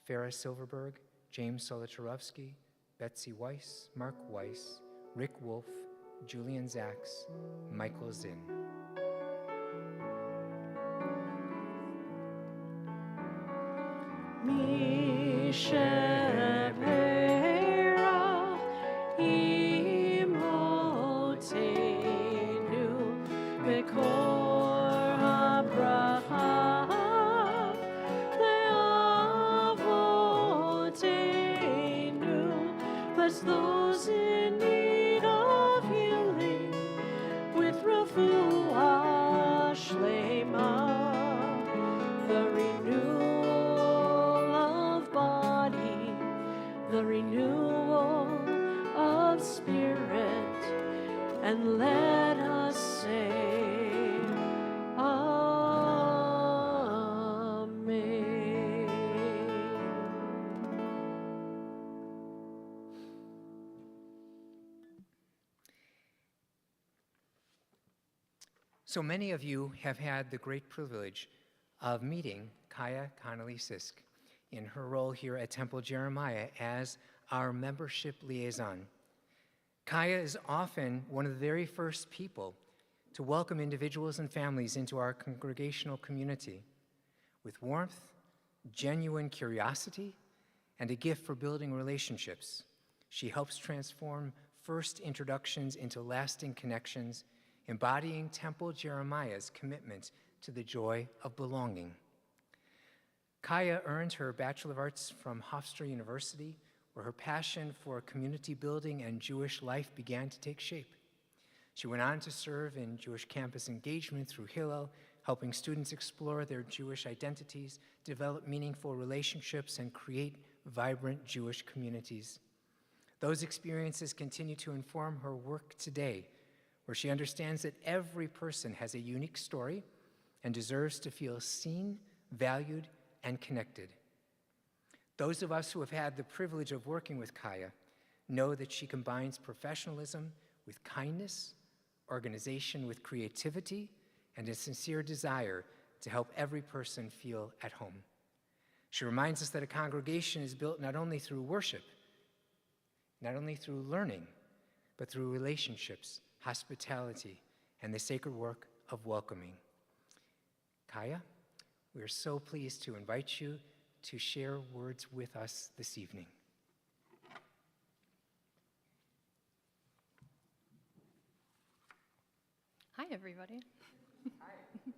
Farah Silverberg, James Solitarowski, Betsy Weiss, Mark Weiss, Rick Wolf, Julian Zaks, Michael Zinn. Misha Berach Imotenu Mekor HaBracha Leavotenu. Bless those in need of healing with refuah shlema, the renewal of body, the renewal of spirit, and let us say, Amen. So many of you have had the great privilege of meeting Kaya Connolly Sisk in her role here at Temple Jeremiah as our membership liaison. Kaya is often one of the very first people to welcome individuals and families into our congregational community with warmth, genuine curiosity, and a gift for building relationships. She helps transform first introductions into lasting connections, embodying Temple Jeremiah's commitment to the joy of belonging. Kaya earned her Bachelor of Arts from Hofstra University, where her passion for community building and Jewish life began to take shape. She went on to serve in Jewish campus engagement through Hillel, helping students explore their Jewish identities, develop meaningful relationships, and create vibrant Jewish communities. Those experiences continue to inform her work today, where she understands that every person has a unique story and deserves to feel seen, valued, and connected. Those of us who have had the privilege of working with Kaya know that she combines professionalism with kindness, organization with creativity, and a sincere desire to help every person feel at home. She reminds us that a congregation is built not only through worship, not only through learning, but through relationships, hospitality, and the sacred work of welcoming. Kaya, we are so pleased to invite you to share words with us this evening. Hi, everybody. Hi.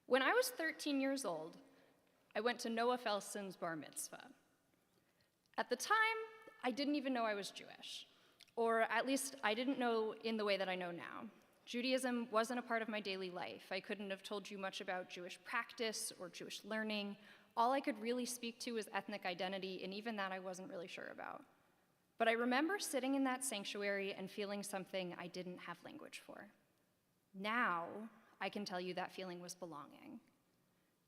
When I was 13 years old, I went to Noah Felson's bar mitzvah. At the time, I didn't even know I was Jewish, or at least I didn't know in the way that I know now. Judaism wasn't a part of my daily life. I couldn't have told you much about Jewish practice or Jewish learning. All I could really speak to was ethnic identity, and even that I wasn't really sure about. But I remember sitting in that sanctuary and feeling something I didn't have language for. Now, I can tell you that feeling was belonging.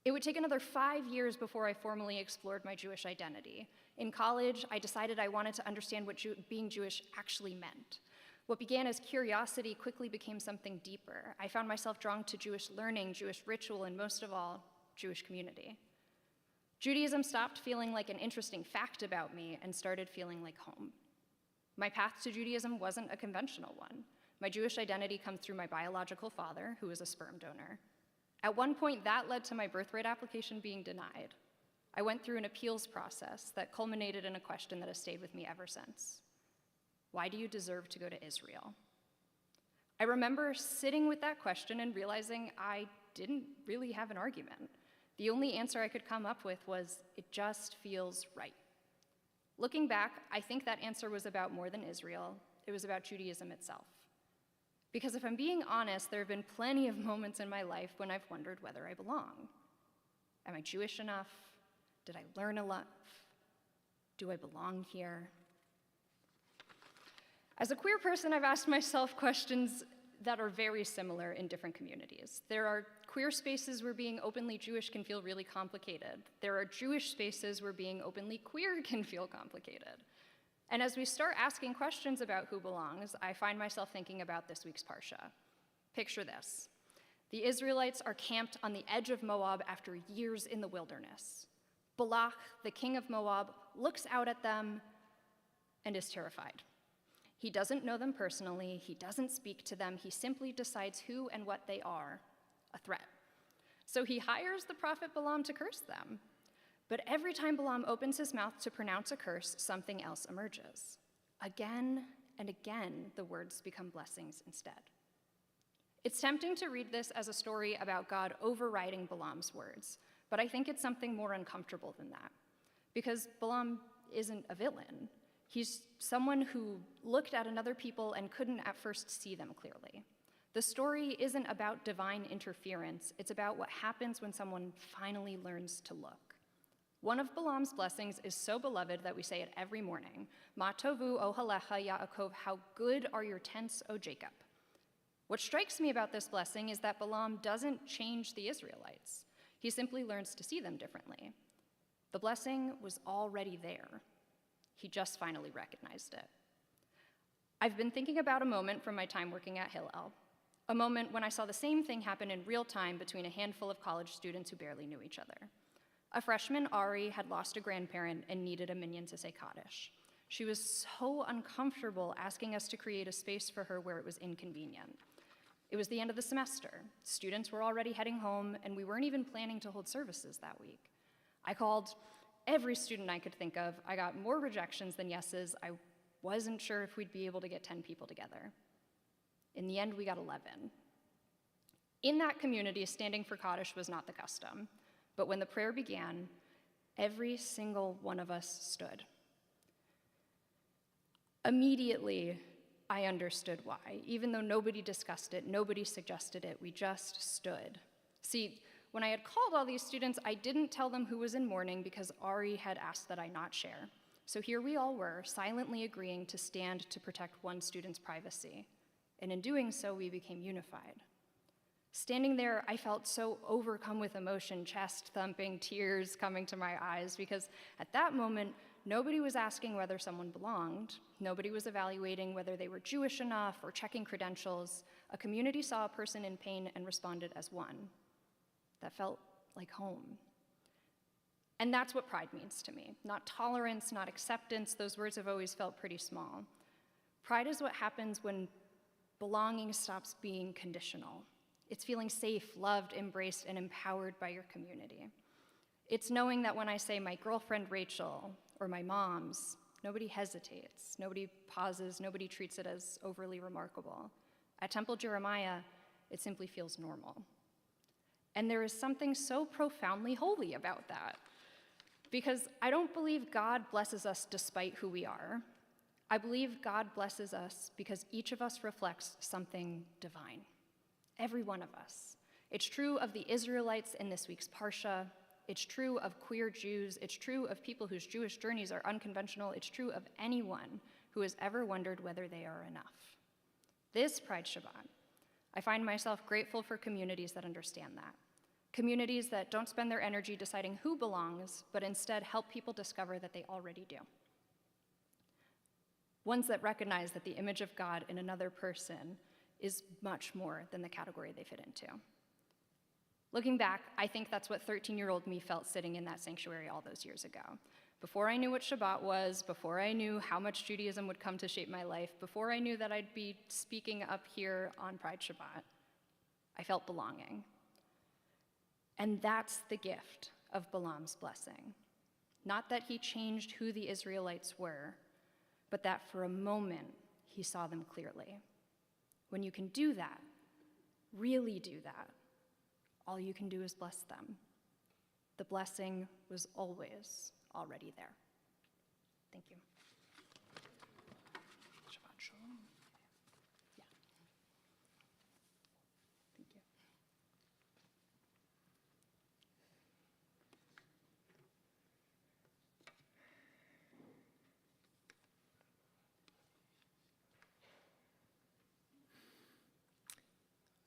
It would take another 5 years before I formally explored my Jewish identity. In college, I decided I wanted to understand what being Jewish actually meant. What began as curiosity quickly became something deeper. I found myself drawn to Jewish learning, Jewish ritual, and most of all, Jewish community. Judaism stopped feeling like an interesting fact about me and started feeling like home. My path to Judaism wasn't a conventional one. My Jewish identity comes through my biological father, who was a sperm donor. At one point, that led to my birthright application being denied. I went through an appeals process that culminated in a question that has stayed with me ever since. Why do you deserve to go to Israel? I remember sitting with that question and realizing I didn't really have an argument. The only answer I could come up with was, it just feels right. Looking back, I think that answer was about more than Israel. It was about Judaism itself. Because if I'm being honest, there have been plenty of moments in my life when I've wondered whether I belong. Am I Jewish enough? Did I learn enough? Do I belong here? As a queer person, I've asked myself questions that are very similar in different communities. There are queer spaces where being openly Jewish can feel really complicated. There are Jewish spaces where being openly queer can feel complicated. And as we start asking questions about who belongs, I find myself thinking about this week's Parsha. Picture this. The Israelites are camped on the edge of Moab after years in the wilderness. Balak, the king of Moab, looks out at them and is terrified. He doesn't know them personally, he doesn't speak to them, he simply decides who and what they are, a threat. So he hires the prophet Balaam to curse them. But every time Balaam opens his mouth to pronounce a curse, something else emerges. Again and again, the words become blessings instead. It's tempting to read this as a story about God overriding Balaam's words, but I think it's something more uncomfortable than that. Because Balaam isn't a villain. He's someone who looked at another people and couldn't at first see them clearly. The story isn't about divine interference, it's about what happens when someone finally learns to look. One of Balaam's blessings is so beloved that we say it every morning. Ma tovu ohalecha Yaakov, how good are your tents, O Jacob. What strikes me about this blessing is that Balaam doesn't change the Israelites. He simply learns to see them differently. The blessing was already there. He just finally recognized it. I've been thinking about a moment from my time working at Hillel. A moment when I saw the same thing happen in real time between a handful of college students who barely knew each other. A freshman, Ari, had lost a grandparent and needed a minyan to say Kaddish. She was so uncomfortable asking us to create a space for her where it was inconvenient. It was the end of the semester. Students were already heading home, and we weren't even planning to hold services that week. I called every student I could think of. I got more rejections than yeses. I wasn't sure if we'd be able to get 10 people together. In the end, we got 11. In that community, standing for Kaddish was not the custom, but when the prayer began, every single one of us stood. Immediately, I understood why. Even though nobody discussed it, nobody suggested it, we just stood. See, when I had called all these students, I didn't tell them who was in mourning because Ari had asked that I not share. So here we all were, silently agreeing to stand to protect one student's privacy. And in doing so, we became unified. Standing there, I felt so overcome with emotion, chest thumping, tears coming to my eyes, because at that moment, nobody was asking whether someone belonged. Nobody was evaluating whether they were Jewish enough or checking credentials. A community saw a person in pain and responded as one. That felt like home. And that's what pride means to me. Not tolerance, not acceptance. Those words have always felt pretty small. Pride is what happens when belonging stops being conditional. It's feeling safe, loved, embraced, and empowered by your community. It's knowing that when I say my girlfriend Rachel or my mom's, nobody hesitates, nobody pauses, nobody treats it as overly remarkable. At Temple Jeremiah, it simply feels normal. And there is something so profoundly holy about that. Because I don't believe God blesses us despite who we are. I believe God blesses us because each of us reflects something divine. Every one of us. It's true of the Israelites in this week's Parsha. It's true of queer Jews. It's true of people whose Jewish journeys are unconventional. It's true of anyone who has ever wondered whether they are enough. This Pride Shabbat, I find myself grateful for communities that understand that. Communities that don't spend their energy deciding who belongs, but instead help people discover that they already do. Ones that recognize that the image of God in another person is much more than the category they fit into. Looking back, I think that's what 13-year-old me felt sitting in that sanctuary all those years ago. Before I knew what Shabbat was, before I knew how much Judaism would come to shape my life, before I knew that I'd be speaking up here on Pride Shabbat, I felt belonging. And that's the gift of Balaam's blessing. Not that he changed who the Israelites were, but that for a moment he saw them clearly. When you can do that, really do that, all you can do is bless them. The blessing was always already there. Thank you. Shabbat shalom. Yeah. Thank you.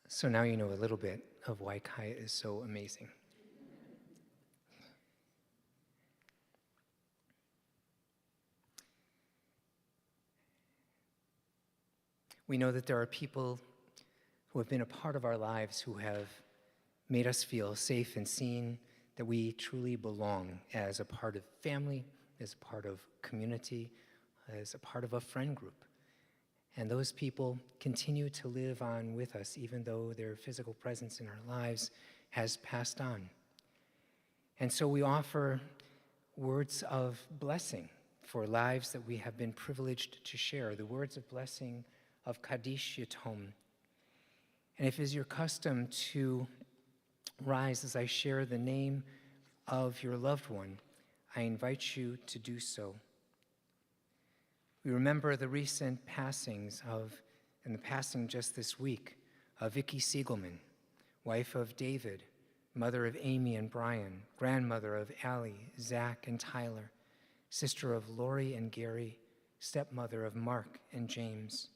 So now you know a little bit of why Kaya is so amazing. We know that there are people who have been a part of our lives who have made us feel safe and seen, that we truly belong as a part of family, as a part of community, as a part of a friend group. And those people continue to live on with us, even though their physical presence in our lives has passed on. And so we offer words of blessing for lives that we have been privileged to share, the words of blessing of Kaddish Yatom. And if it is your custom to rise as I share the name of your loved one, I invite you to do so. We remember the recent passings and the passing just this week of Vicki Siegelman, wife of David, mother of Amy and Brian, grandmother of Allie, Zach, and Tyler, sister of Lori and Gary, stepmother of Mark and James.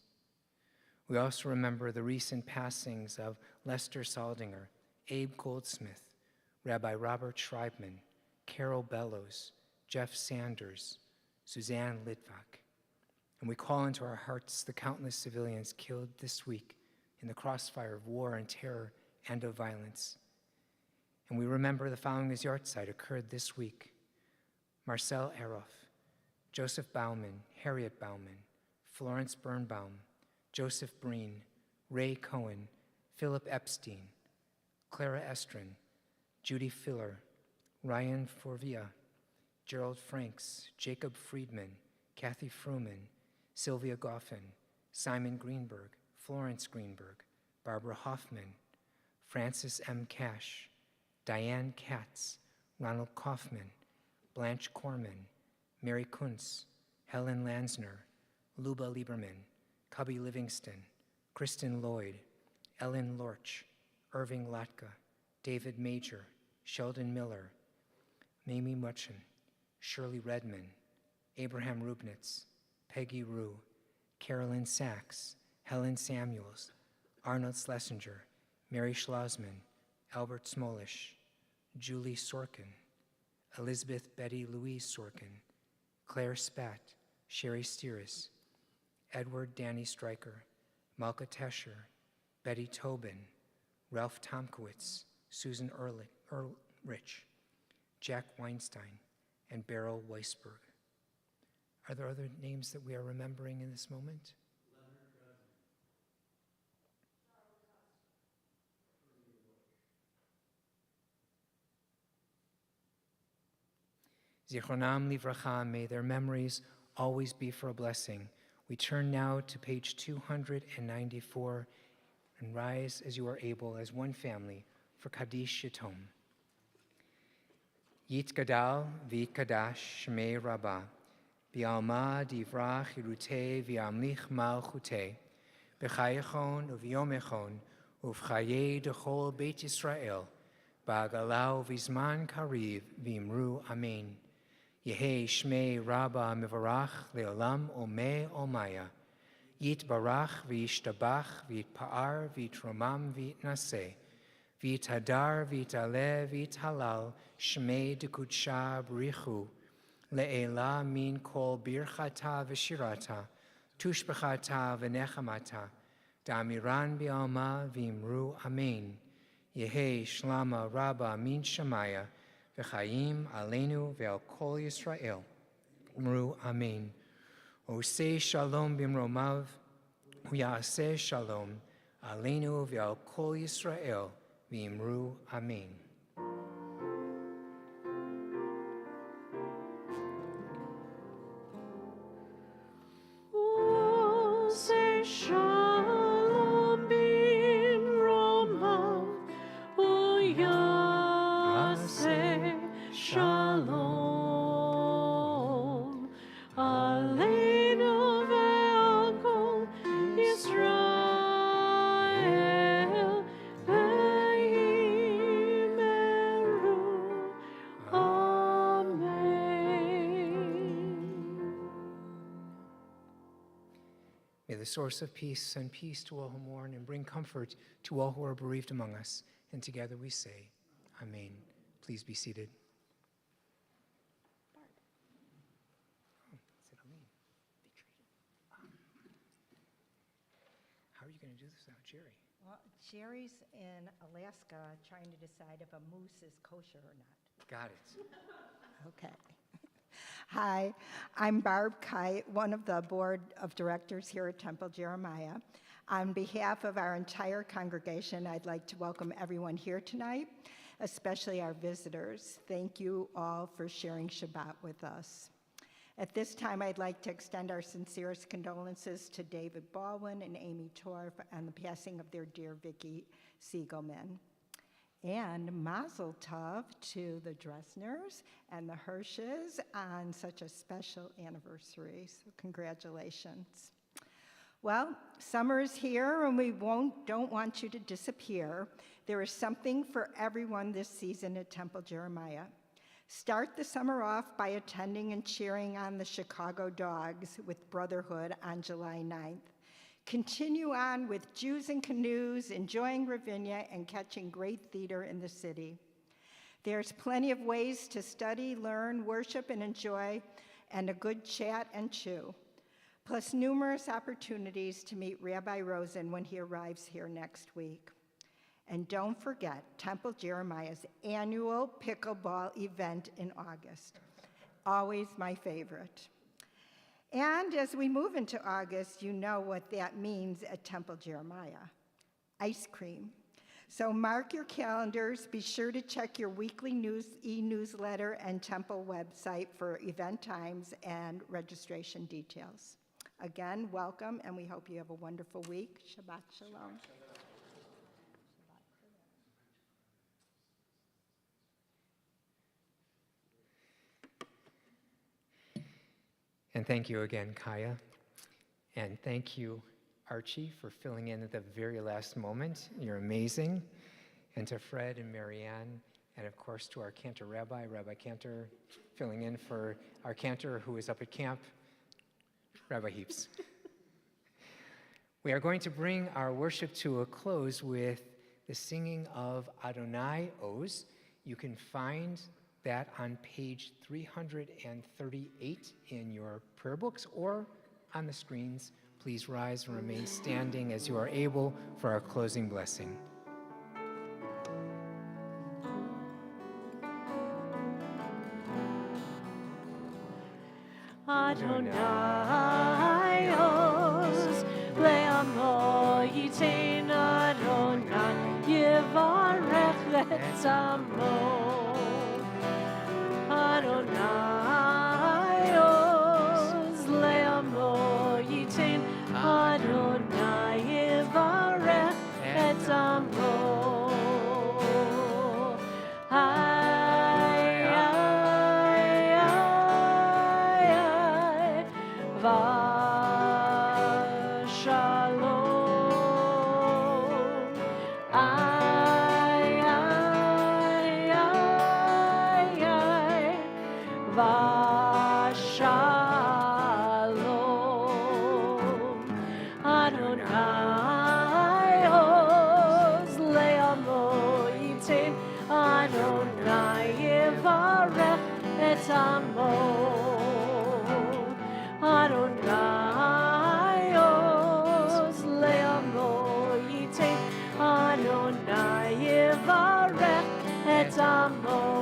We also remember the recent passings of Lester Saldinger, Abe Goldsmith, Rabbi Robert Schreibman, Carol Bellows, Jeff Sanders, Suzanne Litvak. And we call into our hearts the countless civilians killed this week in the crossfire of war and terror and of violence. And we remember the following as yahrzeit occurred this week. Marcel Eroff, Joseph Bauman, Harriet Bauman, Florence Birnbaum, Joseph Breen, Ray Cohen, Philip Epstein, Clara Estrin, Judy Filler, Ryan Forvia, Gerald Franks, Jacob Friedman, Kathy Fruman, Sylvia Goffin, Simon Greenberg, Florence Greenberg, Barbara Hoffman, Francis M. Cash, Diane Katz, Ronald Kaufman, Blanche Corman, Mary Kuntz, Helen Lansner, Luba Lieberman, Cubby Livingston, Kristen Lloyd, Ellen Lorch, Irving Latka, David Major, Sheldon Miller, Mamie Mutchin, Shirley Redman, Abraham Rubnitz, Peggy Rue, Carolyn Sachs, Helen Samuels, Arnold Schlesinger, Mary Schlossman, Albert Smolish, Julie Sorkin, Elizabeth Betty Louise Sorkin, Claire Spat, Sherry Steeris, Edward Danny Stryker, Malka Tescher, Betty Tobin, Ralph Tomkowitz, Susan Ulrich, Jack Weinstein, and Beryl Weisberg. Are there other names that we are remembering in this moment? Zichronam livracha, may their memories always be for a blessing. We turn now to page 294 and rise as you are able as one family for Kaddish Yatom. Yit Gadal v'yit Kadash Shmei Rabbah, v'alma divrach hirute v'amlich malchute, b'chayechon u'v'yomechon u'v'chaye dechol Beit Yisrael, ba'agalau v'zman kariv v'imru amen. Yehi Shmei Rabbah mivarach le'olam omeh omaya. Yit barach v'yishtabach v'yitpa'ar v'yitromam v'yitnaseh. V'yitadar v'yitaleh v'yithalal Shmei dekudsha b'richu. Le'ela min kol birchata v'shirata. Tushbechata v'nechamata. Da'amiran bi'alma v'imru amen. Yehi Shlama Rabbah min Shemaya. V'chaim aleinu ve'al kol Yisrael. Umru amen. Oseh shalom bimromav, u'ya'aseh shalom aleinu ve'al kol Yisrael. V'imru amen. Oseh shalom bin romav, u'ya'aseh shalom aleinu ve'al kol Yisrael v'yimeru. Amen. May the source of peace send peace to all who mourn and bring comfort to all who are bereaved among us. And together we say, Amen. Please be seated. How are you going to do this without Jerry? Well, Jerry's in Alaska trying to decide if a moose is kosher or not. Got it. Okay. Hi, I'm Barb Kite, one of the board of directors here at Temple Jeremiah. On behalf of our entire congregation, I'd like to welcome everyone here tonight, especially our visitors. Thank you all for sharing Shabbat with us. At this time, I'd like to extend our sincerest condolences to David Baldwin and Amy Torf on the passing of their dear Vicki Siegelman. And Mazel Tov to the Dressners and the Hirsches on such a special anniversary. So congratulations. Well, summer is here and we don't want you to disappear. There is something for everyone this season at Temple Jeremiah. Start the summer off by attending and cheering on the Chicago Dogs with Brotherhood on July 9th. Continue on with Jews and Canoes, enjoying Ravinia, and catching great theater in the city. There's plenty of ways to study, learn, worship, and enjoy, and a good chat and chew. plus numerous opportunities to meet Rabbi Rosen when he arrives here next week. And don't forget Temple Jeremiah's annual pickleball event in August. Always my favorite. And as we move into August, you know what that means at Temple Jeremiah: ice cream. So mark your calendars. Be sure to check your weekly e-newsletter and Temple website for event times and registration details. Again, welcome, and we hope you have a wonderful week. Shabbat Shalom. And thank you again, Kaya. And thank you, Archie, for filling in at the very last moment. You're amazing. And to Fred and Marianne, and of course to our Cantor Rabbi, Rabbi Cantor, filling in for our Cantor who is up at camp, Rabbi Heaps. We are going to bring our worship to a close with the singing of Adonai Oz. You can find that on page 338 in your prayer books or on the screens. Please rise and remain standing as you are able for our closing blessing. Adonai Oz, Le'amo Yitain Adonai, Yivarech Le'tzamo. Adonai Oz, Le'amo Yitain Adonai, Yivarech Le'tzamo. Adonai Oz, Le'amo Yitain Adonai, Yivarech et Amo.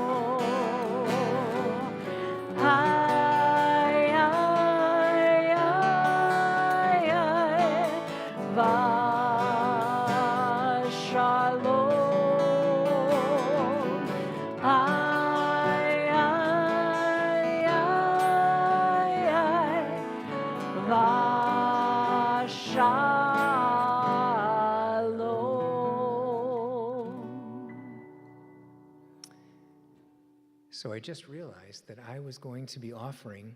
So I just realized that I was going to be offering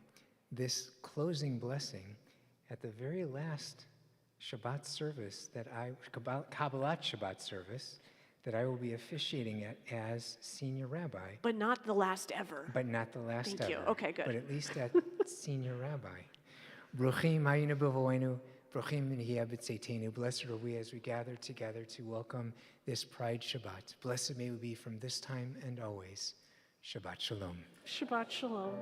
this closing blessing at the very last Shabbat service Kabbalat Shabbat service that I will be officiating at as senior rabbi. But not the last ever. But not the last Thank you. ever. Okay, good. But at least at senior rabbi. Bruchim hayinu b'voenu, bruchim nihiyah b'tzeitenu. Blessed are we as we gather together to welcome this Pride Shabbat. Blessed may we be from this time and always. Shabbat Shalom. Shabbat Shalom.